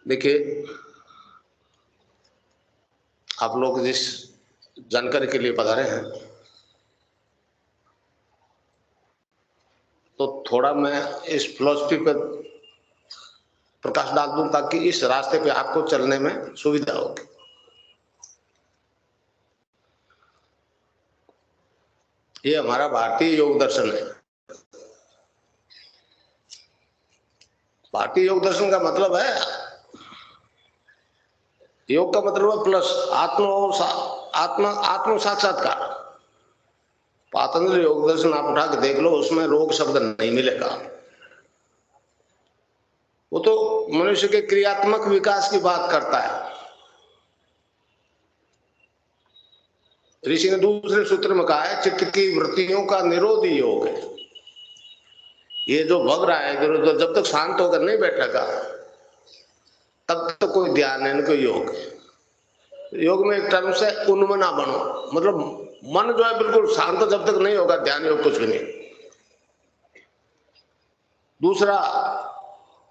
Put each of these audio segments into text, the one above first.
देखिए, आप लोग जिस जानकारी के लिए पधारे हैं, तो थोड़ा मैं इस फिलॉसफी पर प्रकाश डाल दूं ताकि इस रास्ते पे आपको चलने में सुविधा होगी। ये हमारा भारतीय योग दर्शन है। भारतीय योग दर्शन का मतलब है, योग का मतलब है प्लस आत्म साक्षात्कार। पातंजलि योग दर्शन आप उठा के देख लो, उसमें रोग शब्द नहीं मिलेगा। वो तो मनुष्य के क्रियात्मक विकास की बात करता है। ऋषि ने दूसरे सूत्र में कहा है, चित्त की वृत्तियों का निरोध ही योग है। ये जो भग रहा है, जो जब तक शांत होकर नहीं बैठेगा तब तक कोई ध्यान है, कोई योग है। योग में एक टर्म से उन्मना बनो, मतलब मन जो है बिल्कुल शांत जब तक नहीं होगा, ध्यान योग कुछ भी नहीं। दूसरा,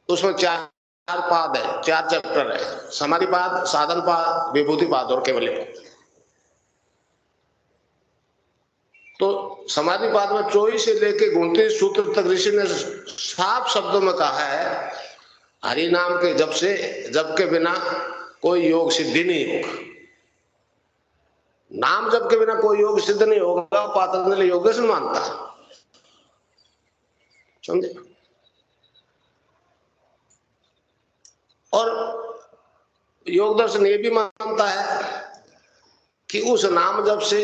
उसमें चार पाद है, 4 चैप्टर है। समाधि पाद, साधन पाद, विभूति पाद और केवल पाद। तो समाधि पाद में 24 से लेकर 29 सूत्र तक ऋषि ने साफ शब्दों में कहा है, हरि नाम के जप से, जप के बिना कोई योग सिद्धि नहीं होगा। नाम जप के बिना कोई योग सिद्ध नहीं होगा, पातंजलि योग दर्शन मानता है। समझे? और योग दर्शन ये भी मानता है कि उस नाम जप से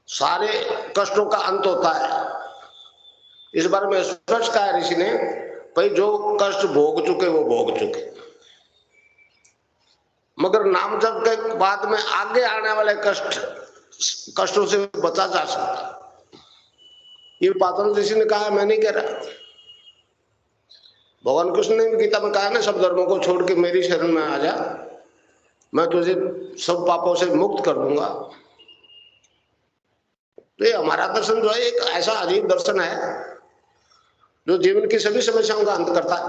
सारे कष्टों का अंत होता है। इस बारे में स्पष्ट कहा है ऋषि ने, भाई जो कष्ट भोग चुके वो भोग चुके, मगर नाम जप के बाद में आगे आने वाले कष्टों से बचा जा सकता। ये पातंजलि ऋषि ने कहा, मैं नहीं कह रहा। भगवान कृष्ण ने गीता में कहा ना, सब धर्मों को छोड़ के मेरी शरण में आ जा, मैं तुझे सब पापों से मुक्त कर दूंगा। तो ये हमारा दर्शन जो है एक ऐसा अजीब दर्शन है जो जीवन की सभी समस्याओं का अंत करता है।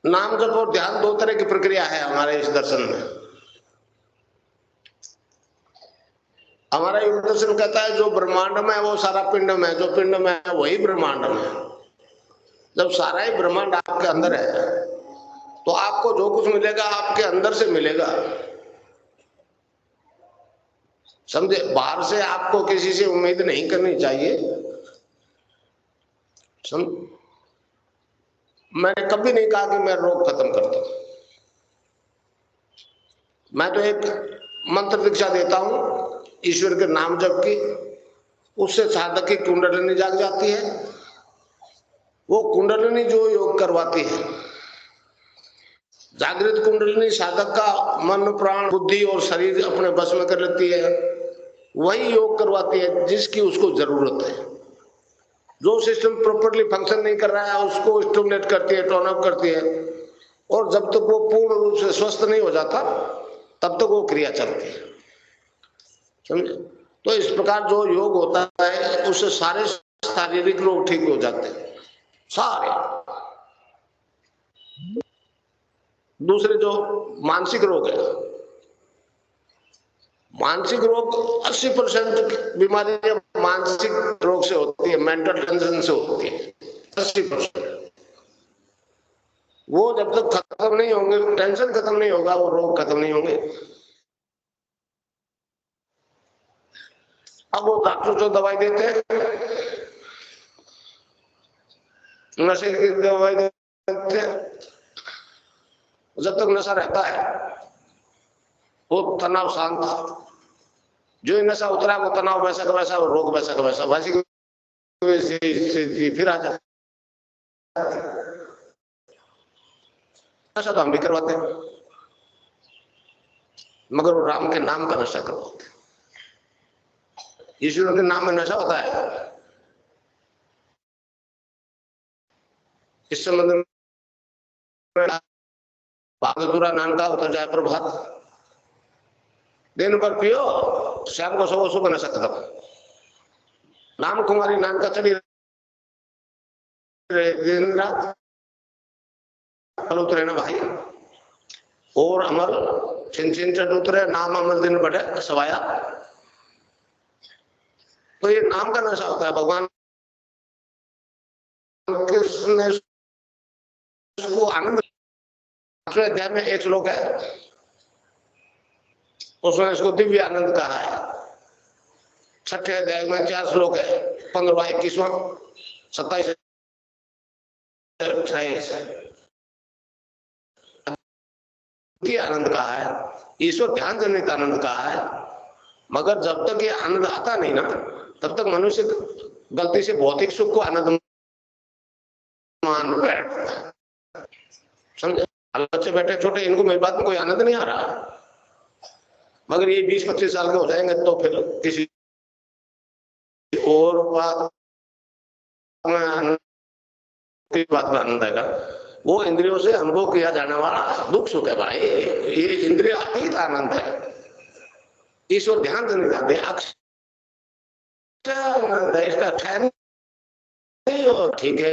नाम जप और ध्यान 2 तरह की प्रक्रिया है हमारे इस दर्शन में। हमारा योग दर्शन कहता है, जो ब्रह्मांड में है वो सारा पिंड में है, जो पिंड में है वही ब्रह्मांड में है। जब सारा ही ब्रह्मांड आपके अंदर है तो आपको जो कुछ मिलेगा आपके अंदर से मिलेगा। समझे? बाहर से आपको किसी से उम्मीद नहीं करनी चाहिए। मैंने कभी नहीं कहा कि मैं रोग खत्म करता हूं। मैं तो एक मंत्र दीक्षा देता हूं ईश्वर के नाम जप की, उससे साधक की कुंडलिनी जाग जाती है। वो कुंडलिनी जो योग करवाती है, जागृत कुंडलिनी साधक का मन, प्राण, बुद्धि और शरीर अपने बस में कर लेती है। वही योग करवाती है जिसकी उसको जरूरत है। जो सिस्टम प्रॉपर्ली फंक्शन नहीं कर रहा है उसको स्टिमुलेट करती है, टर्न अप करती है। और जब तक वो पूर्ण रूप से स्वस्थ नहीं हो जाता तब तक वो क्रिया चलती है। समझे? तो इस प्रकार जो योग होता है उससे सारे शारीरिक रोग ठीक हो जाते हैं, सारे। दूसरे जो मानसिक रोग है, मानसिक रोग 80% बीमारियां मानसिक रोग से होती है, मेंटल टेंशन से होती है। 80%। वो जब तक खत्म नहीं होंगे, टेंशन खत्म नहीं होगा, वो रोग खत्म नहीं होंगे। अब वो डॉक्टर जो दवाई देते हैं, नशे की दवाई देते हैं, जब तक नशा रहता है वो तनाव शांत था। जो नशा उतरा वो तनाव वैसा का वैसा, रोग वैसा का वैसा, वैसी फिर आ जाता। नशा तो हम भी करवाते हैं, मगर वो राम के नाम का नशा करवाते हैं। ईश्वर के नाम में नशा होता है। इस संबंध में भागतुरा नाम का होता जाए प्रभात, दिन भर पियो, शाम को सो, सुबह नशा खत्म। नाम कुमारी नाम का चढ़ी दिन रात फल उतरे ना भाई, और अमर छिन छिन चट उतरे, नाम अमर दिन बढ़े सवाया। तो ये नाम का नशा होता है। भगवान कृष्ण ने उसको आनंद, अध्याय में एक श्लोक है, उसने इसको दिव्य आनंद कहा है। छठे अध्याय में 4 श्लोक है, 15वां, 21वां, 27 आनंद कहा है, ईश्वर ध्यान जनित आनंद कहा है। मगर जब तक ये आनंद आता नहीं ना, तब तक मनुष्य गलती से भौतिक सुख को आनंद मान बैठता। समझे? बच्चे बैठे छोटे, इनको मेरी बात में कोई आनंद नहीं आ रहा, मगर ये 20-25 साल के हो जाएंगे तो फिर किसी और बात में आनंद आएगा। वो इंद्रियों से अनुभव किया जाने वाला दुख सुख है भाई, ये इंद्रिय अतीत आनंद है। ईश्वर ध्यान देने जाते हैं, इसका ठहर ठीक है।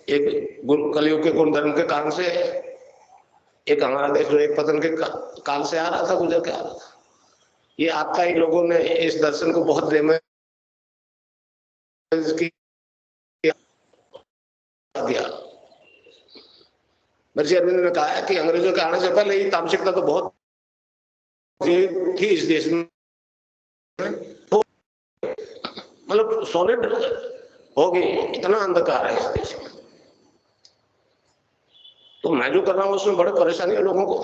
एक कलयुग के गुणधर्म के कारण से एक हमारा देश जो एक पतन के काल से आ रहा था, गुजर के आ रहा था, ये आपका ही लोगों ने इस दर्शन को बहुत दिया। महर्षि अरविंद ने कहा है कि अंग्रेजों के आने से पहले ही तामसिकता तो बहुत थी इस देश में, मतलब सॉलिड हो गई, इतना अंधकार है इस देश में। तो मैं जो कर रहा हूं उसमें बड़ी परेशानी है लोगों को।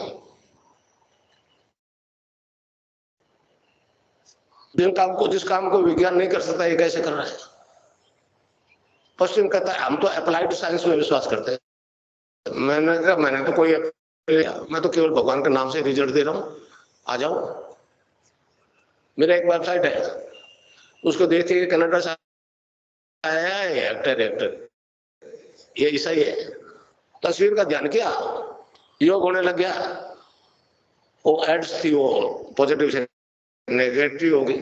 जिस काम को विज्ञान नहीं कर सकता, ये कैसे कर रहा है? पश्चिम कहता है हम तो अप्लाइड साइंस में विश्वास करते हैं। मैंने कहा मैंने तो कोई, मैं तो केवल भगवान के नाम से रिजल्ट दे रहा हूं, आ जाओ। मेरा एक वेबसाइट है, उसको देखिए, कनाडा से आया है एक्टर, ये ईसाई है। तस्वीर का ध्यान किया, योग होने लग गया, वो एड्स थी, वो पॉजिटिव से नेगेटिव हो गई।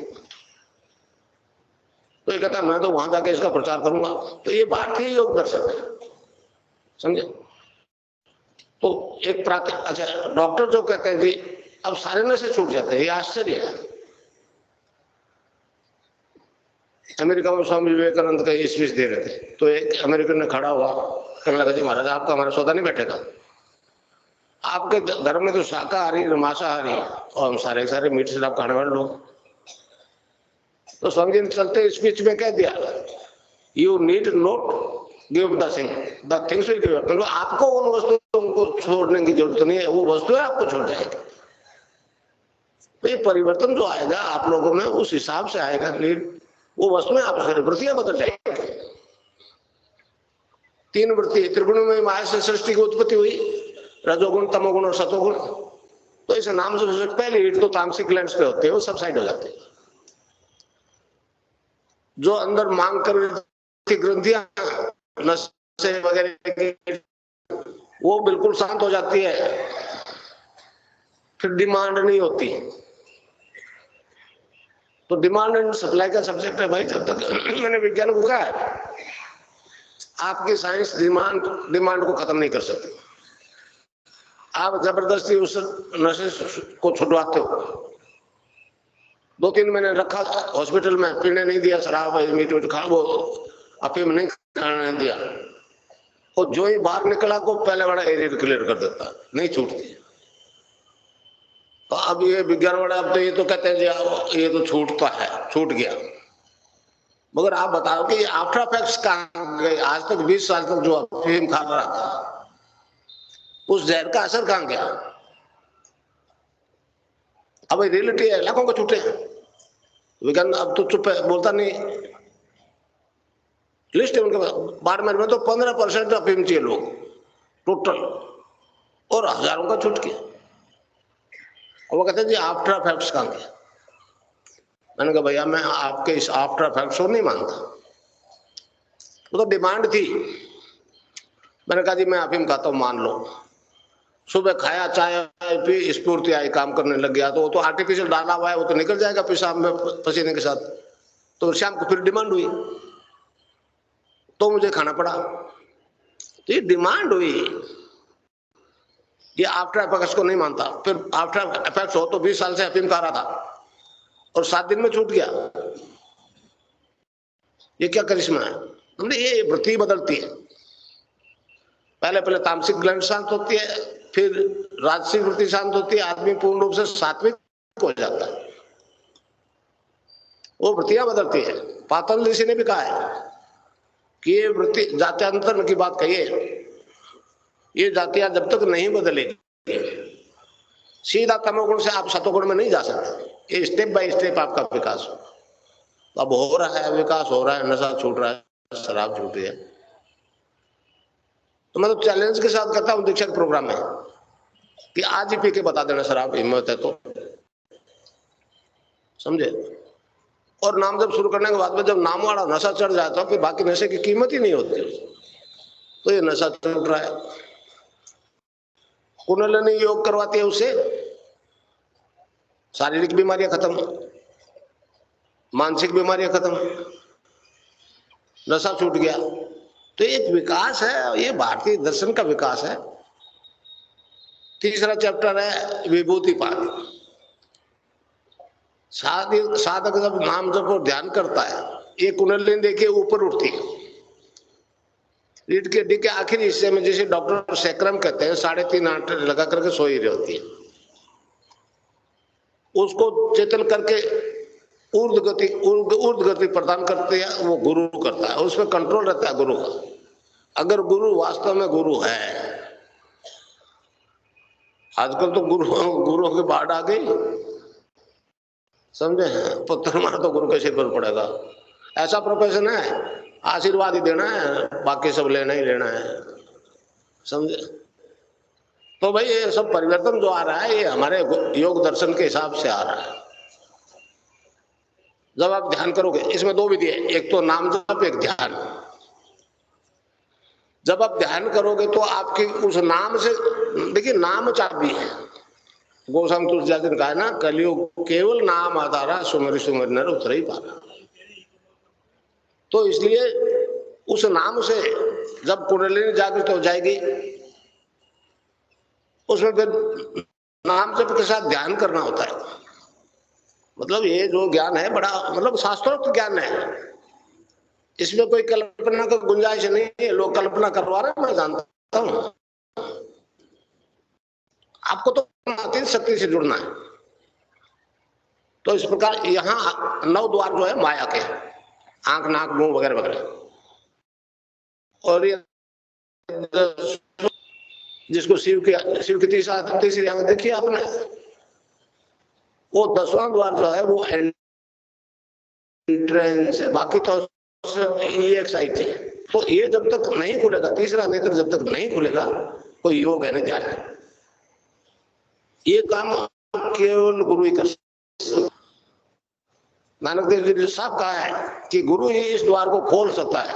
तो ये कहता मैं तो वहां जाके इसका प्रचार करूंगा। तो ये बात ही योग दर्शन है, समझे? तो एक अच्छा, डॉक्टर जो कहते हैं कि अब सारे नशे छूट जाते हैं, ये आश्चर्य है। अमेरिका में स्वामी विवेकानंद का स्पीच दे रहे थे, तो एक अमेरिकन ने खड़ा हुआ, कहने लगा जी महाराज आपका हमारा सौदा नहीं बैठेगा, आपके धर्म में तो शाकाहारी मांसाहारी और हम सारे सारे मीट शराब खाने वाले लोग। तो स्वामी जी ने चलते स्पीच में कह दिया, you need not give the things will give, मतलब आपको उन वस्तुओं को छोड़ने की जरूरत नहीं है, वो वस्तुएं आपको छोड़ जाएगी। तो ये परिवर्तन जो आएगा आप लोगों में उस हिसाब से आएगा, वो वस्तुएं आपकी वृत्तियां बदल जाएगी। 3 वृत्ति त्रिगुण में माया से सृष्टि की उत्पत्ति हुई, रजोगुण, तमोगुण और सतोगुण। तो इस नाम से पहले ईट तो तामसिक लेंस पे होते हैं, वो सब साइड हो जाते हैं। जो अंदर मांग कर ग्रंथियां नशे वगैरह, वो बिल्कुल शांत हो जाती है, फिर डिमांड नहीं होती। तो डिमांड एंड सप्लाई का सब्जेक्ट है भाई। जब तक मैंने विज्ञान को कहा है, आपकी साइंस डिमांड को खत्म नहीं कर सकती। आप जबरदस्ती उस नशे को छुड़वाते हो। 2-3 महीने रखा हॉस्पिटल में, पीने नहीं दिया, शराब मीट खा, वो अफीम नहीं खाने दिया, और जो ही बाहर निकला को पहले बड़ा एरिया क्लियर कर देता, नहीं छूटती। तो अब ये विज्ञान वाला, अब तो ये तो कहते हैं जी ये तो छूटता है, छूट गया, मगर आप बताओ कि आफ्टर इफेक्ट्स कहां गए? आज तक 20 साल तक जो अफीम खा रहा था, उस जहर का असर कहां गया? अब रियलिटी है, लाखों को छूटे हैं। विज्ञान अब तो चुप है, बोलता नहीं। लिस्ट है उनके पास, बाड़मेर में तो 15% अफीम चाहिए लोग टोटल, और हजारों का छूट गया। वो कहते हैं जी आफ्टर इफेक्ट्स कहां गए? मैंने कहा भैया मैं आपके इस आफ्टर इफेक्ट्स को नहीं मानता, वो तो डिमांड थी। मैंने कहा जी मैं अफीम खाता हूं, मान लो, सुबह खाया, चाय पी, स्फूर्ति आई, काम करने लग गया, तो वो तो आर्टिफिशियल डाला हुआ है, वो तो निकल जाएगा पेशाब में पसीने के साथ। तो शाम को फिर डिमांड हुई, तो मुझे खाना पड़ा। तो ये डिमांड हुई, ये आफ्टर इफेक्ट्स को नहीं मानता। फिर आफ्टर इफेक्ट्स हो तो 20 साल से अफीम खा रहा था और 7 दिन में छूट गया। ये क्या करिश्मा है? हमने ये वृत्ति बदलती है। पहले तामसिक ग्लैंड शांत होती है, फिर राजसिक वृत्ति शांत होती है, आदमी पूर्ण रूप से सात्विक हो जाता है। वो वृत्तियां बदलती है। पातंजलि ऋषि ने भी कहा है कि ये वृत्ति जात्यांतर की बात कही है, ये जातियां जब तक नहीं बदलेगी सीधा तमोगुण से आप सतोगुण में नहीं जा सकते। ये स्टेप बाय स्टेप आपका विकास हो। अब हो रहा है, विकास हो रहा है, नशा छूट रहा है, शराब छूट रही है। तो मैं तो चैलेंज के साथ कहता हूं दीक्षा के प्रोग्राम में कि आज ही पी के बता देना शराब, हिम्मत है तो, समझे। और नाम जब शुरू करने के बाद में जब नाम वाला नशा चढ़ जाता है फिर बाकी नशे की कीमत ही नहीं होती। तो ये नशा चढ़ रहा है। कुंडलिनी योग करवाती है, उससे शारीरिक बीमारियां खत्म, मानसिक बीमारियां खत्म, नशा छूट गया। तो एक विकास है, ये भारतीय दर्शन का विकास है। तीसरा चैप्टर है विभूतिपाद। साधक जब नाम जप और ध्यान करता है, ये कुंडलिनी देखिए ऊपर उठती है। रीढ़ की हड्डी के आखिरी हिस्से में, जिसे डॉक्टर सैक्रम कहते हैं, 3.5 आंट लगा करके सोई रही होती है। उसको चेतन करके ऊर्ध्व गति प्रदान करते हैं, वो गुरु करता है। उसमें कंट्रोल रहता है गुरु का। अगर गुरु वास्तव में गुरु है, आजकल तो गुरुओं की बाढ़ आ गई, समझे। पुत्र मारा तो गुरु के सिर पर पड़ेगा, ऐसा प्रोफेशन है। आशीर्वाद ही देना है, बाकी सब लेना ही लेना है, समझे। तो भाई ये सब परिवर्तन जो आ रहा है, ये हमारे योग दर्शन के हिसाब से आ रहा है। जब आप ध्यान करोगे, इसमें 2 विधि है, एक तो नाम जप, एक ध्यान। जब आप ध्यान करोगे तो आपकी उस नाम से, देखिए नाम चाबी है। गोस्वामी तुलसीदास ने कहा है ना, कलियुग केवल नाम आधारा, सुमरि सुमरि नर उतर ही पारा। तो इसलिए उस नाम से जब कुंडलिनी जागृत हो जाएगी, उसमें फिर नाम जप के साथ ध्यान करना होता है। मतलब ये जो ज्ञान है बड़ा, मतलब शास्त्रोक्त ज्ञान है, इसमें कोई कल्पना का गुंजाइश नहीं है। लोग कल्पना करवा रहे हैं, मैं जानता हूं। आपको तो अतीत शक्ति से जुड़ना है। तो इस प्रकार यहाँ 9 द्वार जो है माया के, आंख, नाक, मुंह वगैरह वगैरह। और ये जिसको शिव की तीसरी आंख देखिए आपने, वो 10वां द्वार जो है वो एंट्रेंस है, बाकी तो एक्साइट है। तो ये जब तक नहीं खुलेगा, तीसरा नेत्र जब तक नहीं खुलेगा, कोई योग है नहीं जाए। ये काम केवल गुरु ही कर सकता। नानक देव जी ने साफ कहा है कि गुरु ही इस द्वार को खोल सकता है,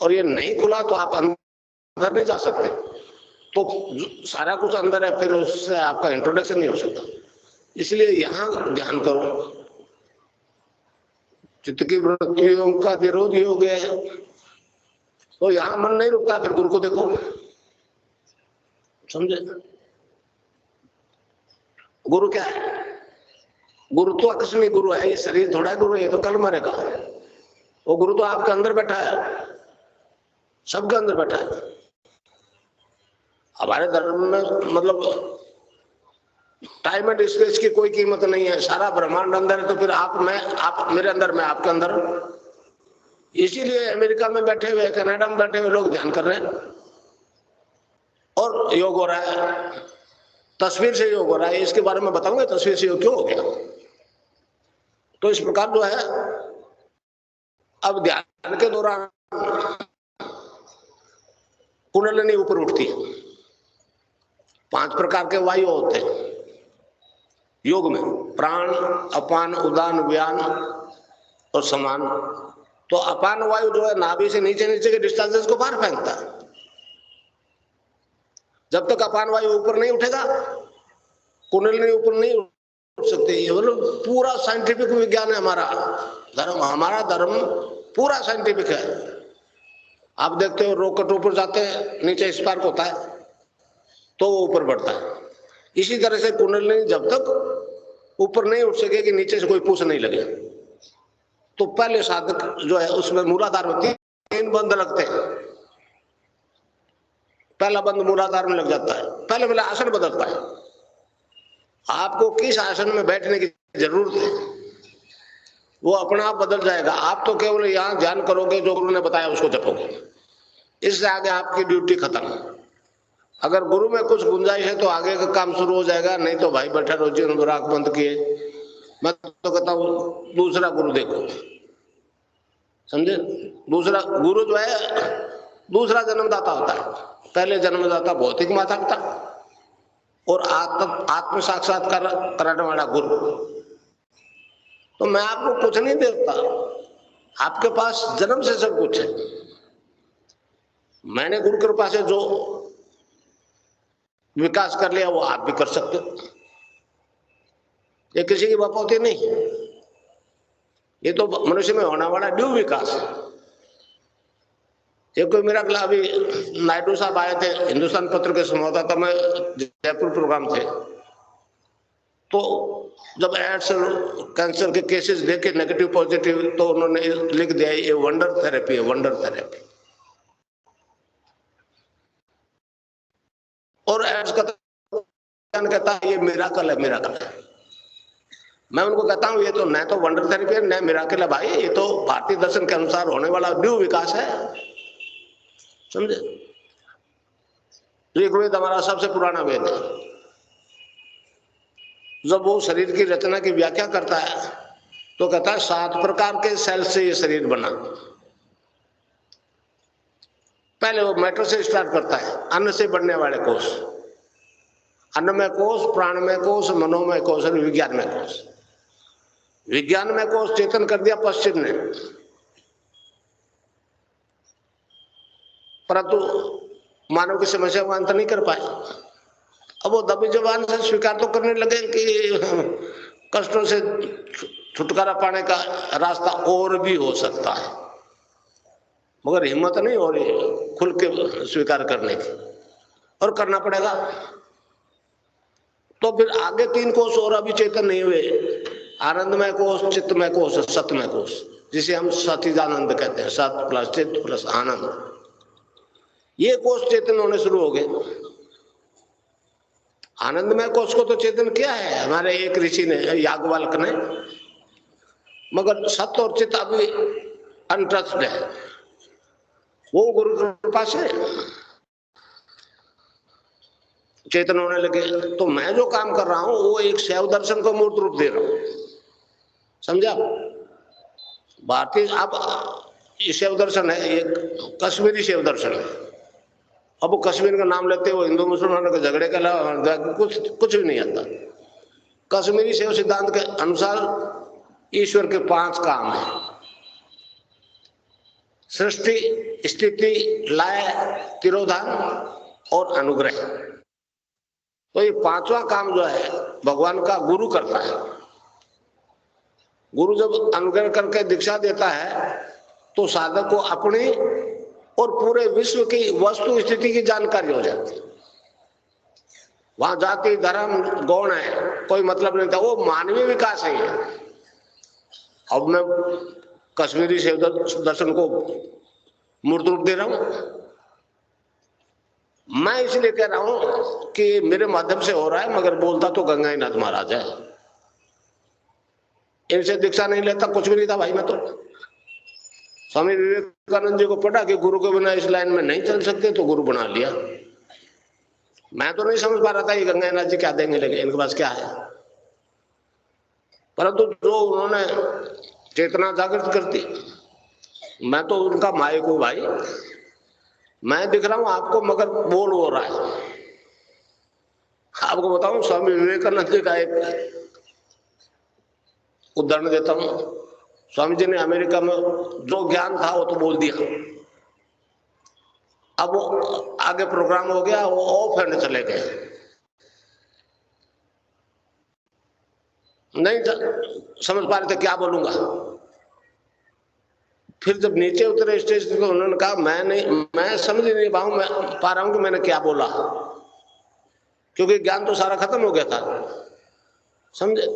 और ये नहीं खुला तो आप अंदर नहीं जा सकते। तो सारा कुछ अंदर है, फिर उससे आपका इंट्रोडक्शन नहीं हो सकता। इसलिए यहाँ ध्यान करो। चित्त की वृत्तियों का विरोधी हो गया है, तो यहाँ मन नहीं रुकता, फिर गुरु को देखो, समझे। गुरु क्या है? गुरु तो अकस्मी गुरु है, ये शरीर थोड़ा गुरु है, ये तो कल मरेगा। वो गुरु तो आपके अंदर बैठा है, सबके अंदर बैठा है। हमारे धर्म में मतलब टाइम एंड स्पेस की कोई कीमत नहीं है। सारा ब्रह्मांड अंदर है, तो फिर आप मेरे अंदर, मैं आपके अंदर। इसीलिए अमेरिका में बैठे हुए, कनाडा में बैठे हुए लोग ध्यान कर रहे हैं और योग हो रहा है। तस्वीर से योग हो रहा है, इसके बारे में बताऊंगा तस्वीर से योग क्यों हो गया। तो इस प्रकार जो है, अब ध्यान के दौरान कुंडलिनी ऊपर उठती है। 5 प्रकार के वायु होते हैं योग में, प्राण, अपान, उदान, व्यान और समान। तो अपान वायु जो है नाभि से नीचे नीचे के डिस्टेंसेस को बाहर फेंकता है। जब तक अपान वायु ऊपर नहीं उठेगा, कुंडलिनी ऊपर नहीं उठ सकती। ये मतलब पूरा साइंटिफिक विज्ञान है हमारा धर्म। हमारा धर्म पूरा साइंटिफिक है। आप देखते हो रॉकेट ऊपर जाते हैं, नीचे स्पार्क होता है तो वो ऊपर बढ़ता है। इसी तरह से कुंडलिनी जब तक ऊपर नहीं उठ सकेगी, नीचे से कोई पूछ नहीं लगे, तो पहले साधक जो है उसमें मूलाधार में 3 बंद लगते हैं। पहला बंद मूलाधार में लग जाता है, पहले आसन बदलता है। आपको किस आसन में बैठने की जरूरत है वो अपना आप बदल जाएगा। आप तो केवल यहां ध्यान करोगे, जो गुरु ने बताया उसको जपोगे, इससे आगे आपकी ड्यूटी खत्म। अगर गुरु में कुछ गुंजाइश है तो आगे का काम शुरू हो जाएगा, नहीं तो भाई बैठा रहो जी, आंख बंद किए। मैं तो कहता हूं दूसरा गुरु देखो, समझे। दूसरा गुरु जो है दूसरा जन्मदाता होता है। पहले जन्मदाता भौतिक माता पिता और आत्म साक्षात्कार कराने वाला गुरु। तो मैं आपको कुछ नहीं देता, आपके पास जन्म से सब कुछ है। मैंने गुरु कृपा से जो विकास कर लिया वो आप भी कर सकते हो। ये किसी की बपौती नहीं, ये तो मनुष्य में होने वाला ड्यू विकास है। ये कोई मेरा अभी नायडू साहब आए थे, हिंदुस्तान पत्र के संवाददाता में जयपुर प्रोग्राम थे, तो जब एड्स कैंसर के केसेस देखे नेगेटिव पॉजिटिव, तो उन्होंने लिख दिया ये वंडर थेरेपी है, वंडर थेरेपी। और एड्स का कहता है ये मिराकल है, मिराकल है। मैं उनको कहता हूं ये तो न तो वंडर थेरेपी है न मिराकल है भाई, ये तो भारतीय दर्शन के अनुसार होने वाला ड्यू विकास है, समझे। ऋग्वेद हमारा सबसे पुराना वेद है। जब वो शरीर की रचना की व्याख्या करता है तो कहता है 7 प्रकार के सेल से ये शरीर बना। पहले वो मैटर से स्टार्ट करता है, अन्न से बनने वाले कोष, अन्नमय कोष, प्राणमय कोष, मनोमय कोष और विज्ञानमय कोष। विज्ञानमय कोष चेतन कर दिया पश्चिम ने, परंतु मानव की समस्या को अंत नहीं कर पाए। अब वो दबी जबान से स्वीकार तो करने लगे कि कष्टों से छुटकारा पाने का रास्ता और भी हो सकता है, मगर हिम्मत नहीं हो रही खुल के स्वीकार करने की, और करना पड़ेगा। तो फिर आगे 3 कोष और अभी चेतन नहीं हुए, आनंदमय कोष, चित्तमय कोष, सतमय कोष, जिसे हम सच्चिदानंद कहते हैं। सत प्लस चित्त प्लस आनंद, ये कोष चेतन होने शुरू हो गए। आनंदमय कोष को तो चेतन किया है हमारे एक ऋषि ने, याज्ञवल्क्य ने, मगर सत्य और चित्त अभी अनटच्ड है। वो गुरु कृपा से चेतन होने लगे। तो मैं जो काम कर रहा हूं वो एक शैव दर्शन को मूर्त रूप दे रहा हूं, समझा। भारतीय अब ये शैव दर्शन है, एक कश्मीरी शैव दर्शन है। अब वो कश्मीर का नाम लेते वो हिंदू मुसलमानों के झगड़े के अलावा कुछ भी नहीं आता। कश्मीरी शैव सिद्धांत के अनुसार ईश्वर के 5 काम है: सृष्टि, स्थिति, लय, तिरोधान और अनुग्रह। तो ये 5वां काम जो है भगवान का गुरु करता है। गुरु जब अनुग्रह करके दीक्षा देता है तो साधक को अपनी और पूरे विश्व की वस्तु स्थिति की जानकारी हो जाती है। वहां जाति धर्म गौण है कोई मतलब नहीं था, वो मानवीय विकास है। अब मैं कश्मीरी शैव दर्शन को मूर्त रूप दे रहा हूं। मैं इसलिए कह रहा हूं कि मेरे माध्यम से हो रहा है, मगर बोलता तो गंगाईनाथ महाराज है। इनसे दीक्षा नहीं लेता कुछ भी नहीं था भाई। मैं तो स्वामी विवेकानंद जी को पढ़ा कि गुरु के बिना इस लाइन में नहीं चल सकते, तो गुरु बना लिया। मैं तो नहीं समझ पा रहा था ये गंगाईनाथ जी क्या देंगे, लेकिन इनके पास क्या है। परंतु जो उन्होंने चेतना जागृत कर दी, मैं तो उनका मायक हूं भाई। मैं दिख रहा हूं आपको, मगर बोल हो रहा है। आपको बताऊं, स्वामी विवेकानंद जी का एक उदाहरण देता हूं। स्वामी जी ने अमेरिका में जो ज्ञान था वो तो बोल दिया। अब वो आगे प्रोग्राम हो गया, वो ऑफ हैंड चले गए, नहीं समझ पा रहे थे क्या बोलूंगा। फिर जब नीचे उतरे स्टेज पे तो उन्होंने कहा मैं समझ नहीं पा रहा हूं कि मैंने क्या बोला। क्योंकि ज्ञान तो सारा खत्म हो गया था, समझे।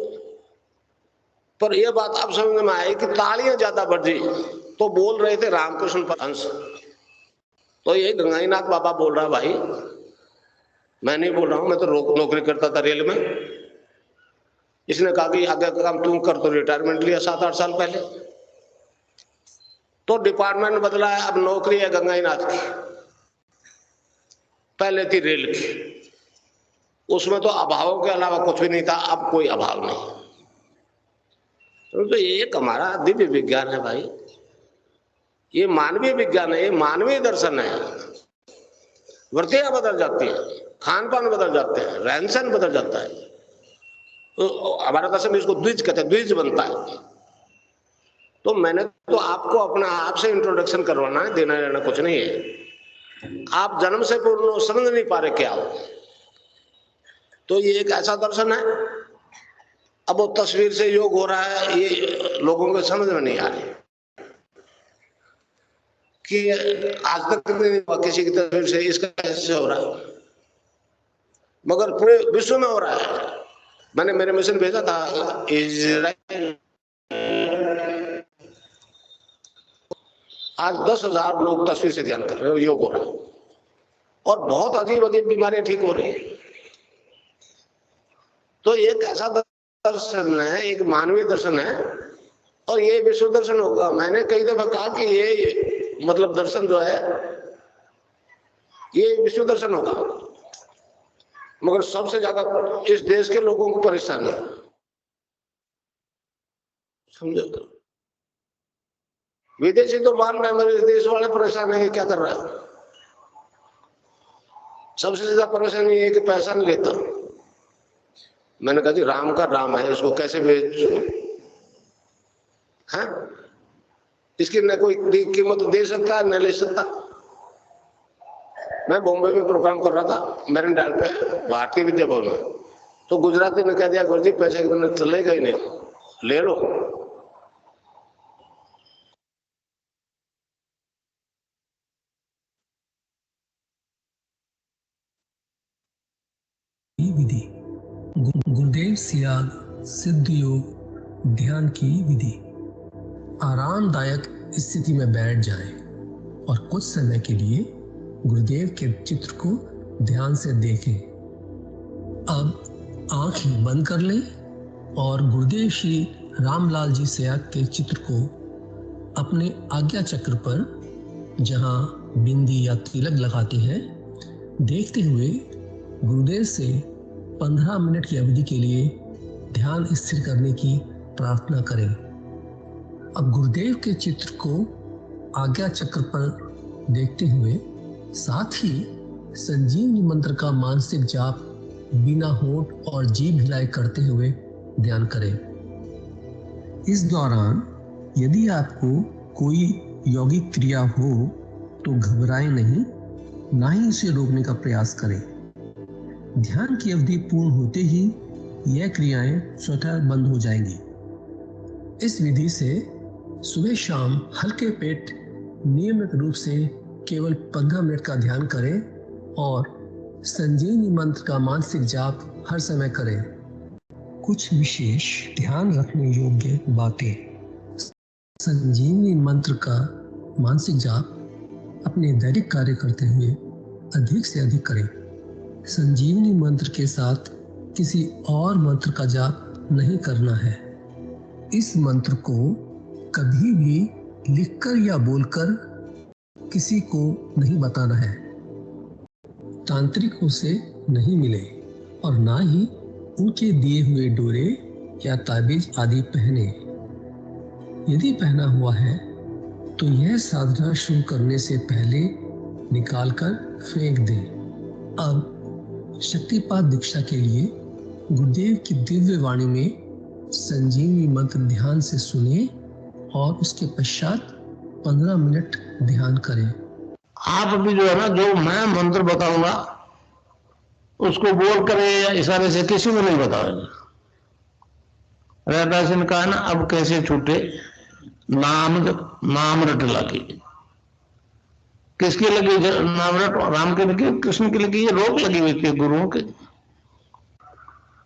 पर यह बात अब समझ में आई कि तालियां ज्यादा बजी तो बोल रहे थे रामकृष्ण परमहंस। तो ये गंगाईनाथ बाबा बोल रहा, भाई मैं नहीं बोल रहा हूं, मैं तो नौकरी करता था रेल में। इसने कहा कि आगे का काम तुम कर, तो रिटायरमेंट लिया 7-8 साल पहले। तो डिपार्टमेंट बदला है, अब नौकरी है गंगाईनाथ की, पहले थी रेल की। उसमें तो अभावों के अलावा कुछ भी नहीं था, अब कोई अभाव नहीं। तो ये हमारा दिव्य विज्ञान है भाई, ये मानवीय विज्ञान है, ये मानवीय दर्शन है। वृत्तियां बदल जाती है, खान पान बदल जाते हैं, रहन सहन बदल जाता है। तो हमारा दर्शन इसको द्विज कहते हैं, द्विज बनता है। तो मैंने तो आपको अपना आप से इंट्रोडक्शन करवाना है, देना लेना कुछ नहीं है। आप जन्म से पूर्ण समझ नहीं पा रहे क्या हो। तो ये एक ऐसा दर्शन है, अब वो तस्वीर से योग हो रहा है, ये लोगों को समझ में नहीं आ रही कि आज तक नहीं हुआ किसी की तस्वीर से, इसका कैसे हो रहा है, मगर पूरे विश्व में हो रहा है। मैंने मेरे मिशन भेजा था इजराइल, आज 10,000 लोग तस्वीर से ध्यान कर रहे हो, योग हो रहा है, और बहुत अजीब अजीब बीमारियां ठीक हो रही है। तो एक ऐसा दर्शन है, एक मानवीय दर्शन है, और ये विश्व दर्शन होगा। मैंने कई दफा कहा कि ये मतलब दर्शन जो है ये विश्व दर्शन होगा, मगर सबसे ज्यादा इस देश के लोगों को परेशानी है, समझो। विदेशी तो मान रहे मेरे देश वाले परेशान है, क्या कर रहा है। सबसे ज्यादा परेशानी है कि पैसा नहीं लेता। मैंने कहा जी राम का राम है, इसको कैसे बेचूं? है इसकी न कोई कीमत दे सकता है न ले सकता। मैं बॉम्बे में प्रोग्राम कर रहा था मेरे डाल पे भारतीय विद्या भवन में, तो गुजराती ने कह दिया गुरु जी पैसे के बिना चलेगा ही नहीं, ले लो। विधि गुरुदेव सियाग सिद्ध योग ध्यान की विधि। आरामदायक स्थिति में बैठ जाएं और कुछ समय के लिए गुरुदेव के चित्र को ध्यान से देखें। अब आंखें बंद कर लें और गुरुदेव श्री रामलाल जी सियाग के चित्र को अपने आज्ञा चक्र पर, जहां बिंदी या तिलक लगाते हैं, देखते हुए गुरुदेव से 15 मिनट की अवधि के लिए ध्यान स्थिर करने की प्रार्थना करें। अब गुरुदेव के चित्र को आज्ञा चक्र पर देखते हुए साथ ही संजीवनी मंत्र का मानसिक जाप बिना होंठ और जीभ हिलाए करते हुए ध्यान करें। इस दौरान यदि आपको कोई यौगिक क्रिया हो तो घबराएं नहीं, ना ही इसे रोकने का प्रयास करें। ध्यान की अवधि पूर्ण होते ही यह क्रियाएं स्वतः बंद हो जाएंगी। इस विधि से सुबह शाम हल्के पेट नियमित रूप से केवल 15 मिनट का ध्यान करें और संजीवनी मंत्र का मानसिक जाप हर समय करें। कुछ विशेष ध्यान रखने योग्य बातें। संजीवनी मंत्र का मानसिक जाप अपने दैनिक कार्य करते हुए अधिक से अधिक करें। संजीवनी मंत्र के साथ किसी और मंत्र का जाप नहीं करना है। इस मंत्र को कभी भी लिखकर या बोलकर किसी को नहीं बताना है। तांत्रिकों से नहीं मिले और ना ही उनके दिए हुए डोरे या ताबीज आदि पहने। यदि पहना हुआ है तो यह साधना शुरू करने से पहले निकालकर फेंक दें। अब शक्तिपात दीक्षा के लिए गुरुदेव की दिव्य वाणी में संजीवनी मंत्र ध्यान से सुने और उसके पश्चात 15 मिनट ध्यान करें। आप भी जो है ना, जो मैं मंत्र बताऊंगा उसको बोल करे या इशारे से किसी को नहीं बताओगे। रहदास ने कहा ना, अब कैसे छूटे नाम रट लगी। किसकी लगी नाम रट? राम के लगी, कृष्ण की लगी, ये रोग लगी हुई थी गुरुओं के।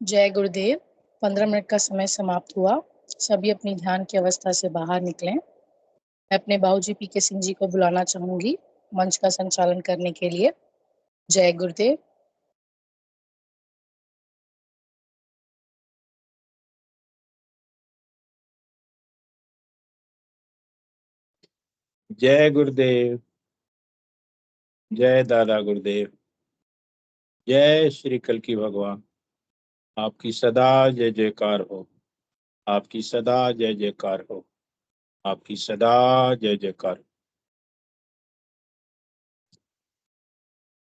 जय गुरुदेव। 15 मिनट का समय समाप्त हुआ। सभी अपनी ध्यान की अवस्था से बाहर निकलें। मैं अपने बाबूजी पीके सिंह जी को बुलाना चाहूंगी मंच का संचालन करने के लिए। जय गुरुदेव। जय गुरुदेव। जय दादा गुरुदेव। जय श्री कल्की भगवान। आपकी सदा जय जयकार हो। आपकी सदा जय जयकार हो। आपकी सदा जय जयकार हो।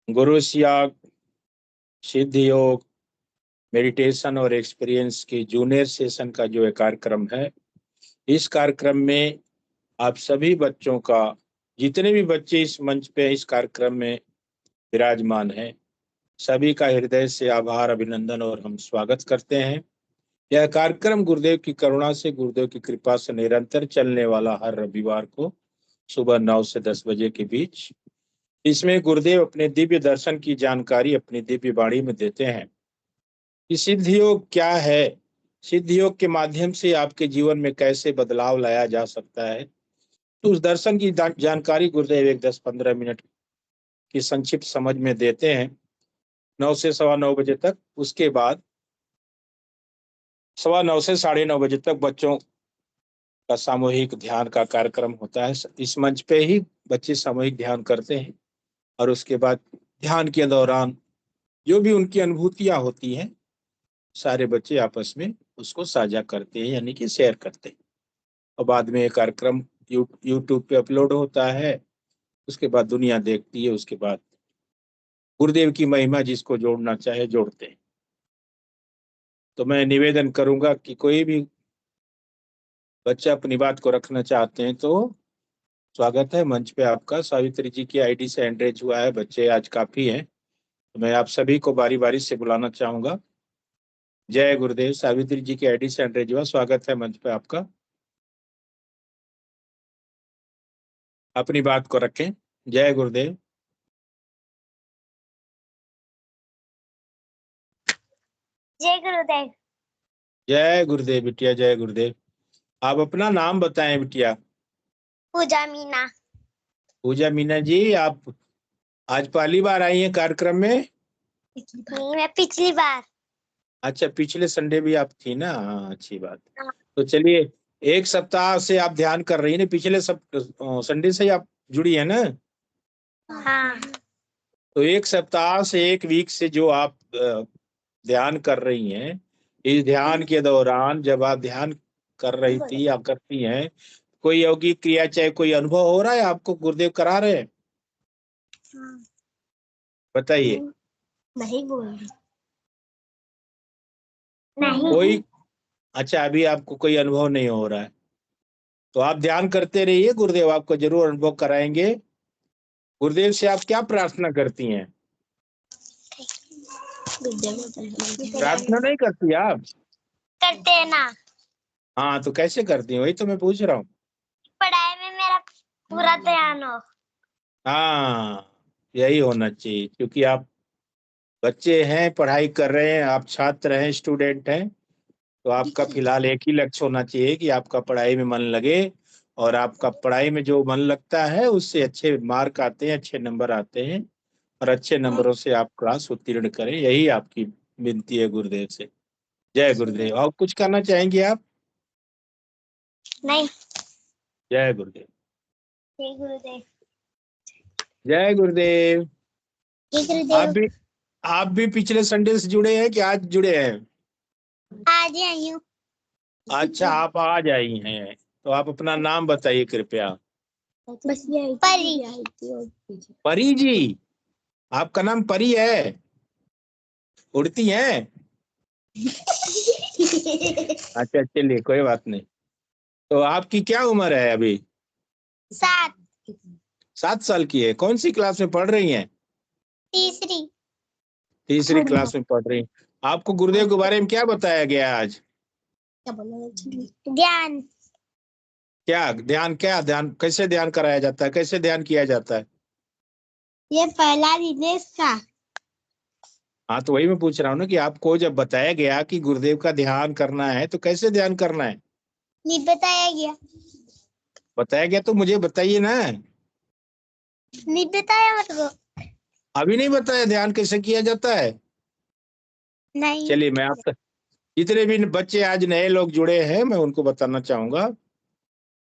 गुरु सियाग सिद्ध योग मेडिटेशन और एक्सपीरियंस के जूनियर सेशन का जो कार्यक्रम है, इस कार्यक्रम में आप सभी बच्चों का, जितने भी बच्चे इस मंच पे इस कार्यक्रम में विराजमान हैं, सभी का हृदय से आभार, अभिनंदन और हम स्वागत करते हैं। यह कार्यक्रम गुरुदेव की करुणा से, गुरुदेव की कृपा से निरंतर चलने वाला हर रविवार को सुबह 9 से 10 बजे के बीच। इसमें गुरुदेव अपने दिव्य दर्शन की जानकारी अपनी दिव्य वाणी में देते हैं कि सिद्ध योग क्या है, सिद्ध योग के माध्यम से आपके जीवन में कैसे बदलाव लाया जा सकता है। तो उस दर्शन की जानकारी गुरुदेव 10-15 मिनट की संक्षिप्त समझ में देते हैं 9 से 9:15 बजे तक। उसके बाद 9:15 से 9:30 बजे तक बच्चों का सामूहिक ध्यान का कार्यक्रम होता है। इस मंच पे ही बच्चे सामूहिक ध्यान करते हैं और उसके बाद ध्यान के दौरान जो भी उनकी अनुभूतियां होती हैं, सारे बच्चे आपस में उसको साझा करते हैं, यानी कि शेयर करते हैं। और बाद में ये कार्यक्रम यूट्यूब पे अपलोड होता है। उसके बाद दुनिया देखती है। उसके बाद गुरुदेव की महिमा जिसको जोड़ना चाहे जोड़ते हैं। तो मैं निवेदन करूंगा कि कोई भी बच्चा अपनी बात को रखना चाहते हैं तो स्वागत है मंच पे आपका। सावित्री जी की आईडी से एंट्रेज हुआ है, बच्चे आज काफी हैं, तो मैं आप सभी को बारी बारी से बुलाना चाहूंगा। जय गुरुदेव। सावित्री जी की आईडी से एंट्रेज हुआ, स्वागत है मंच पे आपका। अपनी बात को रखें। जय गुरुदेव। जय गुरुदेव। जय गुरुदेव बिटिया, जय गुरुदेव। आप अपना नाम बताएं बिटिया। पूजा मीना। पूजा मीना जी, आप आज पहली बार आई हैं कार्यक्रम में? नहीं, मैं पिछली बार। अच्छा, पिछले संडे भी आप थी ना? हाँ, अच्छी बात। तो चलिए, एक सप्ताह से आप ध्यान कर रही हैं ना? पिछले संडे से ही आप जुड़ी है ना? हाँ। तो एक सप्ताह से, एक वीक से जो आप ध्यान कर रही हैं, इस ध्यान के दौरान जब आप ध्यान कर रही थी, आप करती हैं, कोई योगी क्रिया चाहे कोई अनुभव हो रहा है आपको? गुरुदेव करा रहे हैं? हाँ। बताइए। नहीं बोल रही। नहीं कोई? अच्छा, अभी आपको कोई अनुभव नहीं हो रहा है, तो आप ध्यान करते रहिए, गुरुदेव आपको जरूर अनुभव कराएंगे। गुरुदेव से आप क्या प्रार्थना करती हैं? प्रार्थना नहीं करती आप? करते हैं ना। हाँ, तो कैसे करती हैं, वही तो मैं पूछ रहा हूँ। पढ़ाई में मेरा पूरा ध्यान हो। हाँ, यही होना चाहिए, क्योंकि आप बच्चे हैं, पढ़ाई कर रहे हैं, आप छात्र हैं, स्टूडेंट हैं, तो आपका फिलहाल एक ही लक्ष्य होना चाहिए कि आपका पढ़ाई में मन लगे, और आपका पढ़ाई में जो मन लगता है उससे अच्छे मार्क आते हैं, अच्छे नंबर आते हैं, और अच्छे नंबरों से आप क्लास उत्तीर्ण करें, यही आपकी विनती है गुरुदेव से। जय गुरुदेव। और कुछ करना चाहेंगे आप? नहीं। जय गुरुदेव। जय गुरुदेव। जय गुरुदेव। जय आप गुरुदेव। भी आप भी पिछले संडे से जुड़े हैं कि आज जुड़े हैं? आज ही आई हूँ। अच्छा, आप आज आई हैं, तो आप अपना नाम बताइए कृपया। बस ये परी। परी जी, आपका नाम परी है? उड़ती हैं? अच्छा, चलिए कोई बात नहीं। तो आपकी क्या उम्र है अभी? 7। 7 साल की है। कौन सी क्लास में पढ़ रही हैं? तीसरी। तीसरी क्लास में पढ़ रही हैं। आपको गुरुदेव के बारे में क्या बताया गया आज? ध्यान। क्या ध्यान, क्या ध्यान, कैसे ध्यान कराया जाता है, कैसे ध्यान किया जाता है? ये पहला दिन है इसका। हाँ, तो वही मैं पूछ रहा हूँ ना कि आपको जब बताया गया कि गुरुदेव का ध्यान करना है तो कैसे ध्यान करना है? नहीं बताया गया। बताया गया तो मुझे बताइए ना। नहीं बताया मेरे को। अभी नहीं बताया ध्यान कैसे किया जाता है? नहीं। चलिए, मैं आपका जितने भी बच्चे आज नए लोग जुड़े हैं मैं उनको बताना चाहूंगा।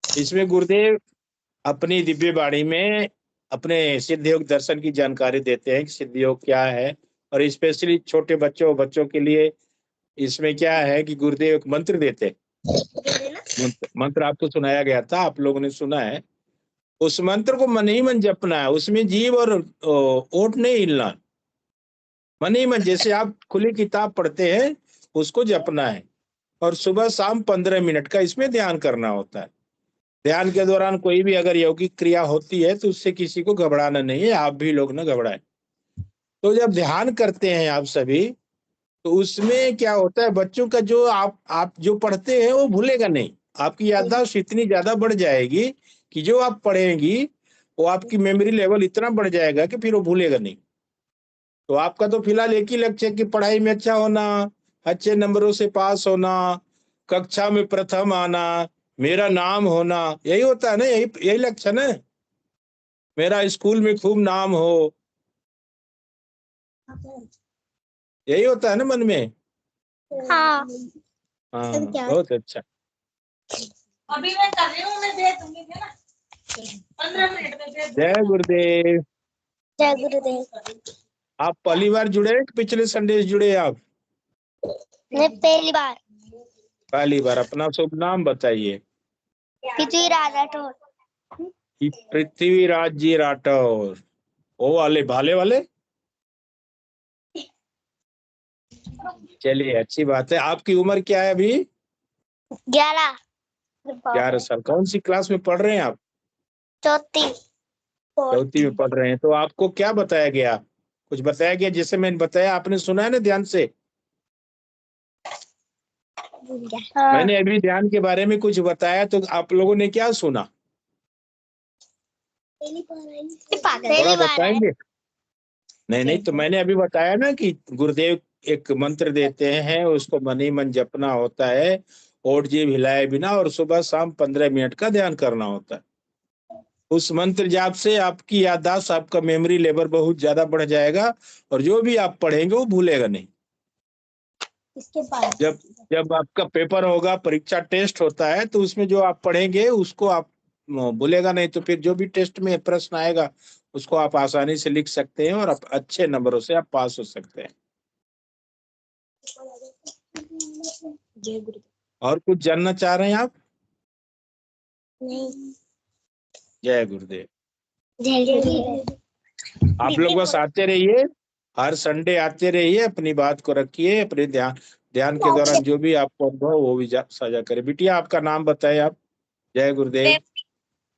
इसमें गुरुदेव अपनी दिव्य वाणी में अपने सिद्ध योग दर्शन की जानकारी देते हैं कि सिद्ध योग क्या है, और स्पेशली छोटे बच्चों के लिए इसमें क्या है कि गुरुदेव एक मंत्र देते हैं। मंत्र आपको सुनाया गया था, आप लोगों ने सुना है। उस मंत्र को मन ही मन जपना है, उसमें जीव और ओठ नहीं हिलना। मन ही मन, जैसे आप खुली किताब पढ़ते हैं उसको जपना है, और सुबह शाम 15 मिनट का इसमें ध्यान करना होता है। ध्यान के दौरान कोई भी अगर यौगिक क्रिया होती है तो उससे किसी को घबराना नहीं है, आप भी लोग ना घबराएं। तो जब ध्यान करते हैं आप सभी, तो उसमें क्या होता है, बच्चों का जो आप जो पढ़ते हैं वो भूलेगा नहीं। आपकी याददाश्त इतनी ज्यादा बढ़ जाएगी कि जो आप पढ़ेंगी वो आपकी मेमोरी लेवल इतना बढ़ जाएगा कि फिर वो भूलेगा नहीं। तो आपका तो फिलहाल एक ही लक्ष्य है कि पढ़ाई में अच्छा होना, अच्छे नंबरों से पास होना, कक्षा में प्रथम आना, मेरा नाम होना, यही होता है ना, यही लक्ष्य है ना, मेरा स्कूल में खूब नाम हो, यही होता है ना मन में। हाँ। हाँ, बहुत अच्छा। अभी मैं कर रही हूँ, मैं दे दूंगी ना 15 मिनट में दे दूंगी। जय गुरुदेव। जय गुरुदेव। आप पहली बार जुड़े कि पिछले संडे से जुड़े आप? मैं पहली बार। पहली बार। अपना शुभ नाम बताइए। पृथ्वीराज राठौर। पृथ्वीराज जी राठौर। ओ वाले भाले वाले। चलिए, अच्छी बात है। आपकी उम्र क्या है अभी? 11। 11 साल। कौन सी क्लास में पढ़ रहे हैं आप? चौथी। चौथी में पढ़ रहे हैं। तो आपको क्या बताया गया? कुछ बताया गया जैसे मैंने बताया, आपने सुना है ना ध्यान से? मैंने अभी ध्यान के बारे में कुछ बताया तो आप लोगों ने क्या सुना? थोड़ा बताएंगे? नहीं, तो मैंने अभी बताया ना कि गुरुदेव एक मंत्र देते हैं, उसको मन ही मन जपना होता है, ओठ जीभ हिलाए बिना, और सुबह शाम 15 मिनट का ध्यान करना होता है। उस मंत्र जाप से आपकी याददाश्त, आपका मेमोरी लेवल बहुत ज्यादा बढ़ जाएगा, और जो भी आप पढ़ेंगे वो भूलेगा नहीं। इसके बाद जब आपका पेपर होगा, परीक्षा टेस्ट होता है, तो उसमें जो आप पढ़ेंगे उसको आप भूलेगा नहीं, तो फिर जो भी टेस्ट में प्रश्न आएगा उसको आप आसानी से लिख सकते हैं, और आप अच्छे नंबरों से आप पास हो सकते हैं। जय गुरुदेव। और कुछ जानना चाह रहे हैं आप? नहीं। जय गुरुदेव। जय गुरुदेव। आप लोग बस आते रहिए, हर संडे आते रहिए, अपनी बात को रखिए, अपने ध्यान के दौरान जो भी आपको अनुभव वो भी साझा करें। बिटिया, आपका नाम बताएं आप। जय गुरुदेव।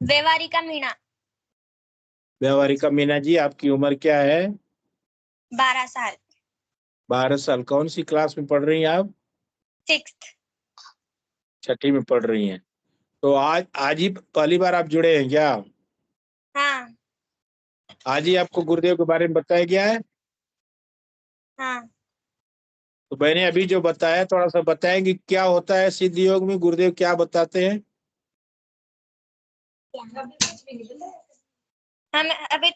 व्यवहारिका मीणा। व्यवहारिका मीना जी, आपकी उम्र क्या है? 12 साल। 12 साल। कौन सी क्लास में पढ़ रही हैं आप? 6th। छठी में पढ़ रही हैं। तो आज ही पहली बार आप जुड़े हैं क्या? हाँ। आज ही आपको गुरुदेव के बारे में बताया गया है? हाँ। तो मैंने अभी जो बताया थोड़ा सा बताएंगे क्या होता है सिद्ध योग में, गुरुदेव क्या बताते हैं?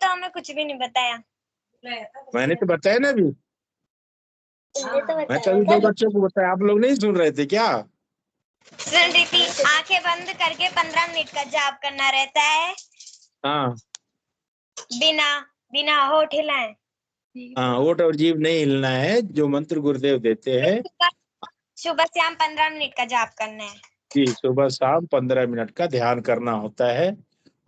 हमें कुछ भी नहीं बताया। मैंने तो बताया ना अभी। मैं तो अभी 2 बच्चों को बताया, आप लोग नहीं सुन रहे थे क्या? सुन रही थी। आंखें बंद करके 15 मिनट का जाप करना रहता है। हाँ बिना होठ हिलाए। हाँ, ओठ और जीभ नहीं हिलना है, जो मंत्र गुरुदेव देते हैं। सुबह शाम 15 मिनट का जाप करना है। जी, सुबह शाम 15 मिनट का ध्यान करना होता है,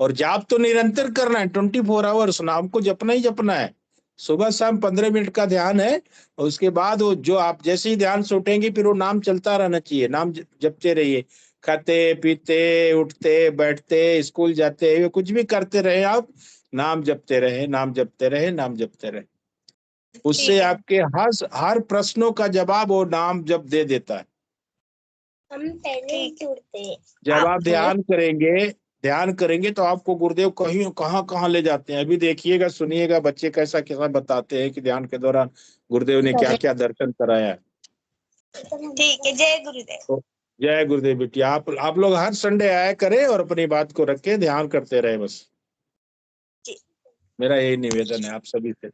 और जाप तो निरंतर करना है, 24 आवर्स नाम को जपना ही जपना है। सुबह शाम 15 मिनट का ध्यान है, और उसके बाद वो जो आप जैसे ही ध्यान से उठेंगे फिर वो नाम चलता रहना चाहिए। नाम जपते रहिए, खाते पीते उठते बैठते स्कूल जाते हुए कुछ भी करते रहे आप, नाम जपते रहे, नाम जपते रहे, नाम जपते रहे। उससे आपके हर प्रश्नों का जवाब वो नाम जब दे देता है। हम पहले ही जुड़ते। जब आप ध्यान करेंगे ध्यान करेंगे तो आपको गुरुदेव कहीं कहाँ कहाँ ले जाते हैं। अभी देखिएगा, सुनिएगा बच्चे कैसा कैसा बताते हैं कि ध्यान के दौरान गुरुदेव ने क्या क्या दर्शन कराया है। ठीक है, जय गुरुदेव। तो जय गुरुदेव बेटी। आप लोग हर संडे आया करें और अपनी बात को रख के ध्यान करते रहे बस। जी। मेरा यही निवेदन है आप सभी से।